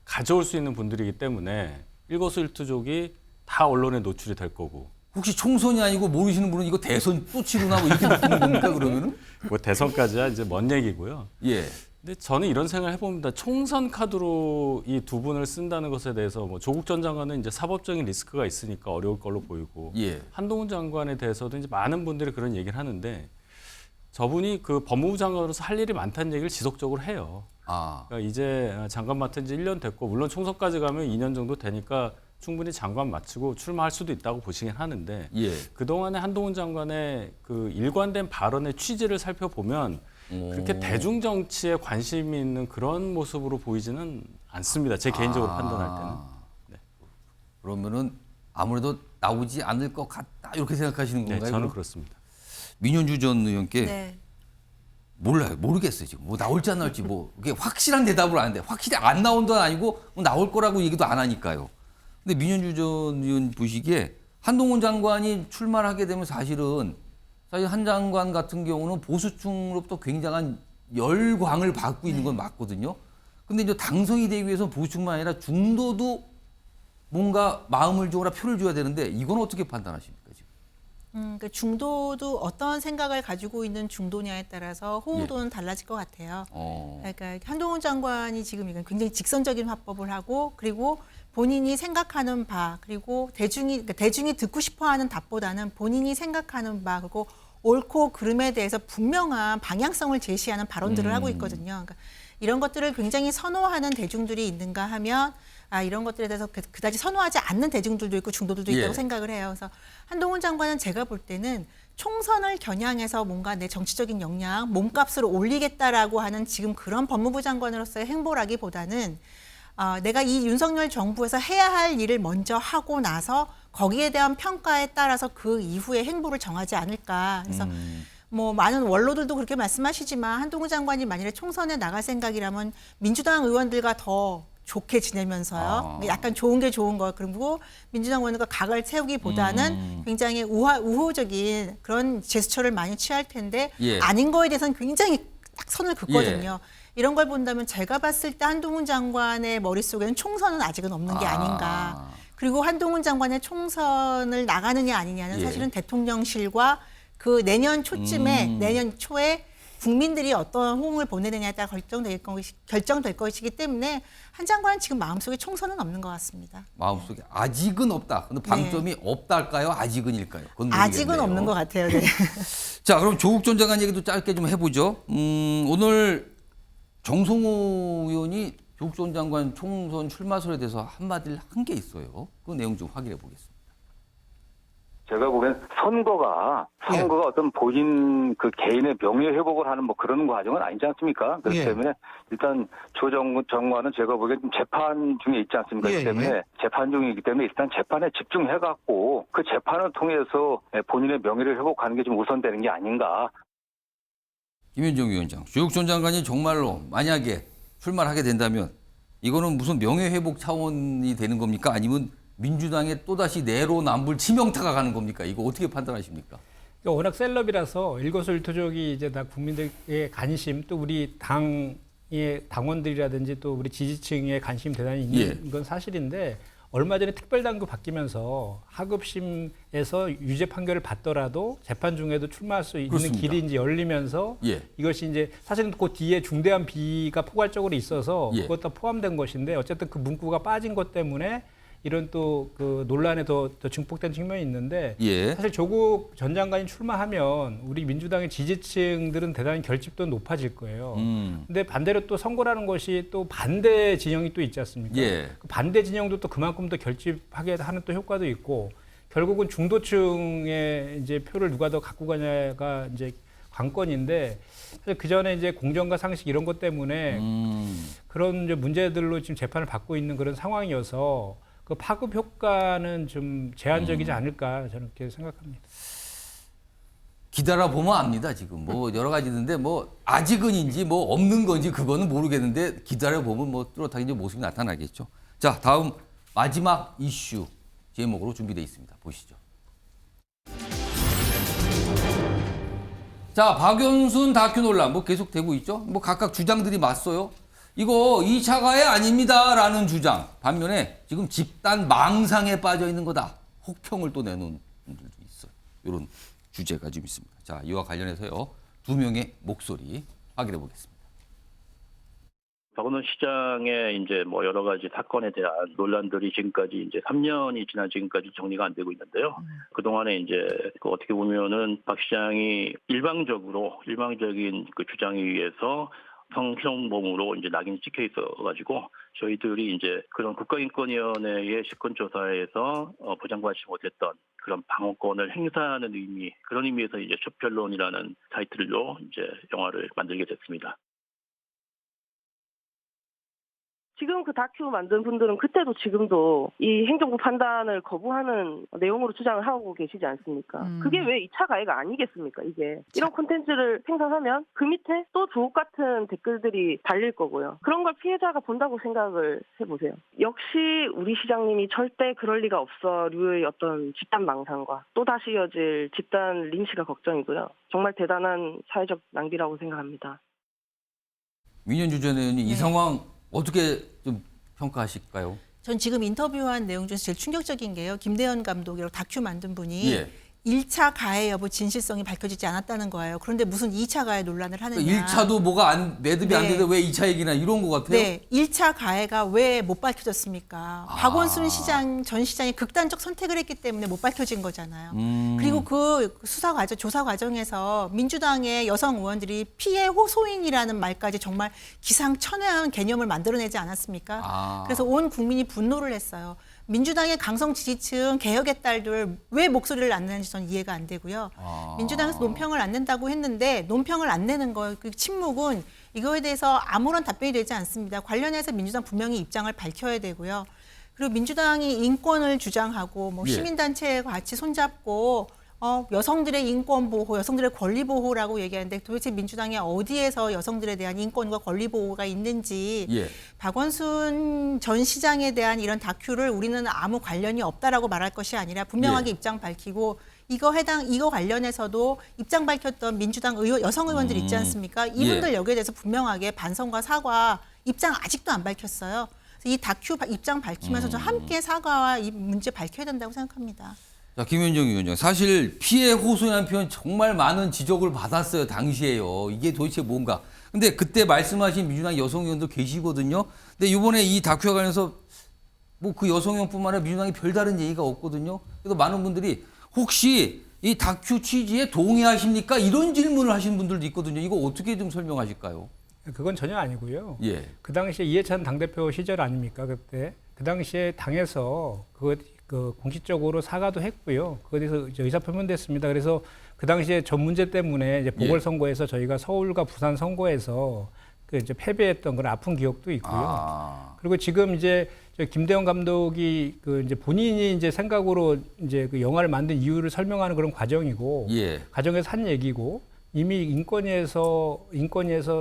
가져올 수 있는 분들이기 때문에 일거수일투족이 다 언론에 노출이 될 거고. 혹시 총선이 아니고 모르시는 분은 이거 대선 또 치르나 뭐 이렇게 느끼는 겁니까 그러면은? 뭐 대선까지야 이제 먼 얘기고요. 예. 근데 저는 이런 생각을 해봅니다. 총선 카드로 이 두 분을 쓴다는 것에 대해서 뭐 조국 전 장관은 이제 사법적인 리스크가 있으니까 어려울 걸로 보이고 예. 한동훈 장관에 대해서도 이제 많은 분들이 그런 얘기를 하는데 저분이 그 법무부 장관으로서 할 일이 많다는 얘기를 지속적으로 해요. 아. 그러니까 이제 장관 맡은 지 1년 됐고 물론 총선까지 가면 2년 정도 되니까 충분히 장관 마치고 출마할 수도 있다고 보시긴 하는데 예. 그동안의 한동훈 장관의 그 일관된 발언의 취지를 살펴보면 그렇게 대중 정치에 관심이 있는 그런 모습으로 보이지는 않습니다. 제 개인적으로 판단할 때는. 네. 그러면은 아무래도 나오지 않을 것 같다 이렇게 생각하시는 건가요? 네, 저는 그럼? 그렇습니다. 민현주 전 의원께 네. 몰라요. 모르겠어요. 지금 뭐 나올지 안 나올지 뭐 그게 확실한 대답을 안 하는데 확실히 안 나온다는 아니고 뭐 나올 거라고 얘기도 안 하니까요. 근데 민현주 전 의원 보시기에 한동훈 장관이 출마를 하게 되면 사실 한 장관 같은 경우는 보수층으로부터 굉장한 열광을 받고 있는 건 맞거든요. 근데 이제 당선이 되기 위해서 보수층만 아니라 중도도 뭔가 마음을 주거나 표를 줘야 되는데 이건 어떻게 판단하십니까 지금? 그 중도도 어떤 생각을 가지고 있는 중도냐에 따라서 호우도는 달라질 것 같아요. 그러니까 한동훈 장관이 지금 이건 굉장히 직선적인 화법을 하고 그리고 본인이 생각하는 바 그리고 대중이 듣고 싶어하는 답보다는 본인이 생각하는 바 그리고 옳고 그름에 대해서 분명한 방향성을 제시하는 발언들을 하고 있거든요. 그러니까 이런 것들을 굉장히 선호하는 대중들이 있는가 하면 이런 것들에 대해서 그다지 선호하지 않는 대중들도 있고 중도들도 있다고 생각을 해요. 그래서 한동훈 장관은 제가 볼 때는 총선을 겨냥해서 뭔가 내 정치적인 역량, 몸값을 올리겠다라고 하는 지금 그런 법무부 장관으로서의 행보라기보다는 내가 이 윤석열 정부에서 해야 할 일을 먼저 하고 나서 거기에 대한 평가에 따라서 그 이후의 행보를 정하지 않을까. 그래서 뭐 많은 원로들도 그렇게 말씀하시지만 한동훈 장관이 만일에 총선에 나갈 생각이라면 민주당 의원들과 더 좋게 지내면서요. 약간 좋은 게 좋은 거. 그리고 민주당 의원들과 각을 세우기보다는 굉장히 우호적인 그런 제스처를 많이 취할 텐데 아닌 거에 대해서는 굉장히 딱 선을 긋거든요. 이런 걸 본다면 제가 봤을 때 한동훈 장관의 머릿속에는 총선은 아직은 없는 게 아닌가. 그리고 한동훈 장관의 총선을 나가느냐 아니냐는 사실은 대통령실과 그 내년 초쯤에 내년 초에 국민들이 어떤 호응을 보내느냐에 따라 결정될 것이기 때문에 한 장관은 지금 마음속에 총선은 없는 것 같습니다. 마음속에 아직은 없다. 근데 방점이 없다 할까요? 아직은일까요? 그건 모르겠네요. 아직은 없는 것 같아요. 네. 자, 그럼 조국 전 장관 얘기도 짧게 좀 해보죠. 오늘 정성호 의원이 조국 전 장관 총선 출마설에 대해서 한마디를 한 게 있어요. 그 내용 좀 확인해 보겠습니다. 제가 보기엔 선거가 어떤 본인 그 개인의 명예 회복을 하는 뭐 그런 과정은 아니지 않습니까? 그렇기 때문에 일단 조 장관은 제가 보기엔 재판 중에 있지 않습니까? 그렇기 때문에 재판 중이기 때문에 일단 재판에 집중해갖고 그 재판을 통해서 본인의 명예를 회복하는 게 좀 우선되는 게 아닌가. 김현정 위원장, 조국 전 장관이 정말로 만약에 출마를 하게 된다면 이거는 무슨 명예회복 차원이 되는 겁니까? 아니면 민주당에 또다시 내로남불 치명타가 가는 겁니까? 이거 어떻게 판단하십니까? 그러니까 워낙 셀럽이라서 일거수일투족이 이제 다 국민들의 관심 또 우리 당의 당원들이라든지 또 우리 지지층의 관심 대단히 있는 건 사실인데 얼마 전에 특별당규 바뀌면서 하급심에서 유죄 판결을 받더라도 재판 중에도 출마할 수 있는 그렇습니다. 길이 이제 열리면서 이것이 이제 사실은 그 뒤에 중대한 비가 포괄적으로 있어서 그것도 포함된 것인데 어쨌든 그 문구가 빠진 것 때문에 이런 또 그 논란에 더 증폭된 측면이 있는데 사실 조국 전 장관이 출마하면 우리 민주당의 지지층들은 대단히 결집도 높아질 거예요. 근데 반대로 또 선거라는 것이 또 반대 진영이 또 있지 않습니까? 그 반대 진영도 또 그만큼 더 결집하게 하는 또 효과도 있고 결국은 중도층의 이제 표를 누가 더 갖고 가냐가 이제 관건인데 사실 그 전에 이제 공정과 상식 이런 것 때문에 그런 이제 문제들로 지금 재판을 받고 있는 그런 상황이어서 그 파급 효과는 좀 제한적이지 않을까 저는 그렇게 생각합니다. 기다려 보면 압니다. 지금 뭐 여러 가지 있는데 뭐 아직은인지 뭐 없는 건지 그거는 모르겠는데 기다려 보면 뭐 뚜렷하게 이제 모습이 나타나겠죠. 자, 다음 마지막 이슈 제목으로 준비되어 있습니다. 보시죠. 자, 박연순 다큐 논란 뭐 계속되고 있죠. 뭐 각각 주장들이 맞서요. 이거 2차 가해 아닙니다라는 주장. 반면에 지금 집단 망상에 빠져 있는 거다. 혹평을 또 내놓은 분들도 있어요. 이런 주제가 좀 있습니다. 자, 이와 관련해서요. 두 명의 목소리 확인해 보겠습니다. 박원순 시장의 이제 뭐 여러 가지 사건에 대한 논란들이 지금까지 이제 3년이 지난 지금까지 정리가 안 되고 있는데요. 그동안에 이제 그 어떻게 보면은 박 시장이 일방적인 그 주장에 의해서 성희롱범으로 이제 낙인이 찍혀 있어가지고 저희들이 이제 그런 국가인권위원회의 실권조사에서 보장받지 못했던 그런 방어권을 행사하는 의미, 그런 의미에서 이제 촛변론이라는 타이틀로 이제 영화를 만들게 됐습니다. 지금 그 다큐 만든 분들은 그때도 지금도 이 행정부 판단을 거부하는 내용으로 주장을 하고 계시지 않습니까? 그게 왜 2차 가해가 아니겠습니까? 이게 이런 콘텐츠를 생산하면 그 밑에 또 주옥 같은 댓글들이 달릴 거고요. 그런 걸 피해자가 본다고 생각을 해보세요. 역시 우리 시장님이 절대 그럴 리가 없어 류의 어떤 집단 망상과 또다시 이어질 집단 린치가 걱정이고요. 정말 대단한 사회적 낭비라고 생각합니다. 민현주 전 의원님, 이 상황 어떻게 좀 평가하실까요? 전 지금 인터뷰한 내용 중에서 제일 충격적인 게요. 김대현 감독이라고 다큐 만든 분이 예. 1차 가해 여부 진실성이 밝혀지지 않았다는 거예요. 그런데 무슨 2차 가해 논란을 하느냐. 1차도 뭐가 매듭이 안 되는데 왜 2차 얘기나 이런 것 같아요? 네. 1차 가해가 왜 못 밝혀졌습니까? 박원순 전 시장이 극단적 선택을 했기 때문에 못 밝혀진 거잖아요. 그리고 그 조사 과정에서 민주당의 여성 의원들이 피해 호소인이라는 말까지 정말 기상천외한 개념을 만들어내지 않았습니까? 그래서 온 국민이 분노를 했어요. 민주당의 강성 지지층 개혁의 딸들 왜 목소리를 안 내는지 저는 이해가 안 되고요. 민주당에서 논평을 안 낸다고 했는데 논평을 안 내는 거, 그 침묵은 이거에 대해서 아무런 답변이 되지 않습니다. 관련해서 민주당 분명히 입장을 밝혀야 되고요. 그리고 민주당이 인권을 주장하고 뭐 시민단체와 같이 손잡고 여성들의 인권 보호, 여성들의 권리 보호라고 얘기하는데 도대체 민주당이 어디에서 여성들에 대한 인권과 권리 보호가 있는지 박원순 전 시장에 대한 이런 다큐를 우리는 아무 관련이 없다라고 말할 것이 아니라 분명하게 입장 밝히고 이거 관련해서도 입장 밝혔던 민주당 여성 의원들 있지 않습니까? 이분들 여기에 대해서 분명하게 반성과 사과 입장 아직도 안 밝혔어요. 그래서 이 다큐 입장 밝히면서 좀 함께 사과와 이 문제 밝혀야 된다고 생각합니다. 자, 김현정 위원장, 사실 피해 호소라는 표현 정말 많은 지적을 받았어요, 당시에요. 이게 도대체 뭔가. 근데 그때 말씀하신 민주당 여성 의원도 계시거든요. 근데 이번에 이 다큐와 관련해서 뭐 그 여성 의원뿐만 아니라 민주당이 별다른 얘기가 없거든요. 그래서 많은 분들이 혹시 이 다큐 취지에 동의하십니까? 이런 질문을 하시는 분들도 있거든요. 이거 어떻게 좀 설명하실까요? 그건 전혀 아니고요. 예. 그 당시에 이해찬 당대표 시절 아닙니까? 그때 그 당시에 당에서 그 공식적으로 사과도 했고요. 그거에 대해서 의사 표명됐습니다. 그래서 그 당시에 전 문제 때문에 이제 보궐선거에서 저희가 서울과 부산 선거에서 그 이제 패배했던 그런 아픈 기억도 있고요. 그리고 지금 이제 김대현 감독이 그 이제 본인이 이제 생각으로 이제 그 영화를 만든 이유를 설명하는 그런 과정이고 과정에서 한 얘기고 이미 인권위에서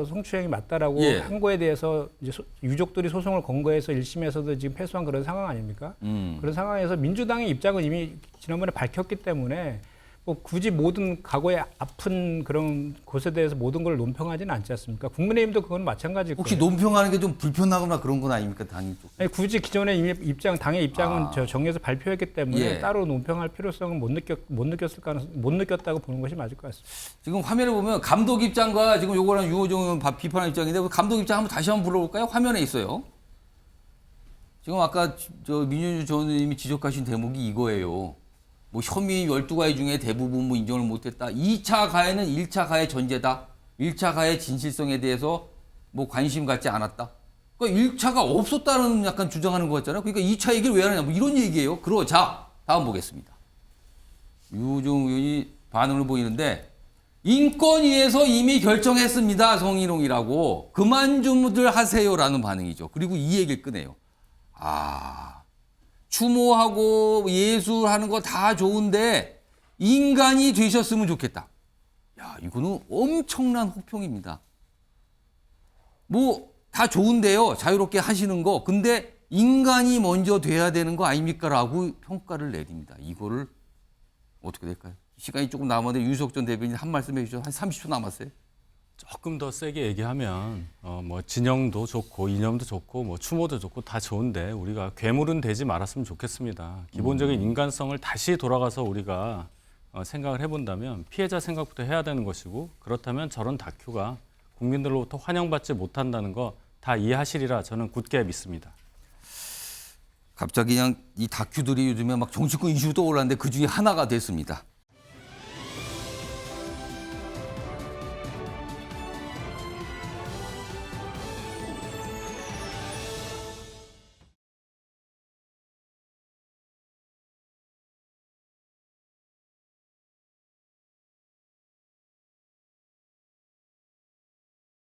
성추행이 맞다라고 한 거에 대해서 이제 유족들이 소송을 건 거에서 1심에서도 지금 패소한 그런 상황 아닙니까? 그런 상황에서 민주당의 입장은 이미 지난번에 밝혔기 때문에 뭐 굳이 모든 과거의 아픈 그런 곳에 대해서 모든 걸 논평하지는 않지 않습니까? 국민의힘도 그건 마찬가지고. 혹시 논평하는 게 좀 불편하거나 그런 건 아닙니까, 당이 쪽? 아니, 굳이 기존의 당의 입장은 정해서 발표했기 때문에 따로 논평할 필요성은 못 느꼈다고 보는 것이 맞을 것 같습니다. 지금 화면을 보면 감독 입장과 지금 요거랑 유호정 의원 비판한 입장인데 감독 입장 다시 한번 불러볼까요? 화면에 있어요. 지금 아까 민현주 전 의원님이 지적하신 대목이 이거예요. 뭐 혐의 12가지 중에 대부분 뭐 인정을 못했다. 2차 가해는 1차 가해 전제다. 1차 가해 진실성에 대해서 뭐 관심 갖지 않았다. 그러니까 1차가 없었다는 약간 주장하는 거 같잖아요. 그러니까 2차 얘기를 왜 하느냐. 뭐 이런 얘기예요. 자, 다음 보겠습니다. 유호정 의원이 반응을 보이는데 인권위에서 이미 결정했습니다. 성희롱이라고. 그만 좀들 하세요라는 반응이죠. 그리고 이 얘기를 꺼내요. 추모하고 예술하는 거 다 좋은데 인간이 되셨으면 좋겠다. 야, 이거는 엄청난 혹평입니다. 뭐 다 좋은데요. 자유롭게 하시는 거. 근데 인간이 먼저 돼야 되는 거 아닙니까? 라고 평가를 내립니다. 이거를 어떻게 될까요? 시간이 조금 남았는데 윤석 전 대변인 한 말씀 해주셔서 한 30초 남았어요. 조금 더 세게 얘기하면 뭐 진영도 좋고 이념도 좋고 뭐 추모도 좋고 다 좋은데 우리가 괴물은 되지 말았으면 좋겠습니다. 기본적인 인간성을 다시 돌아가서 우리가 생각을 해본다면 피해자 생각부터 해야 되는 것이고 그렇다면 저런 다큐가 국민들로부터 환영받지 못한다는 거 다 이해하시리라 저는 굳게 믿습니다. 갑자기 그냥 이 다큐들이 요즘에 막 정치권 이슈도 올랐는데 그 중에 하나가 됐습니다.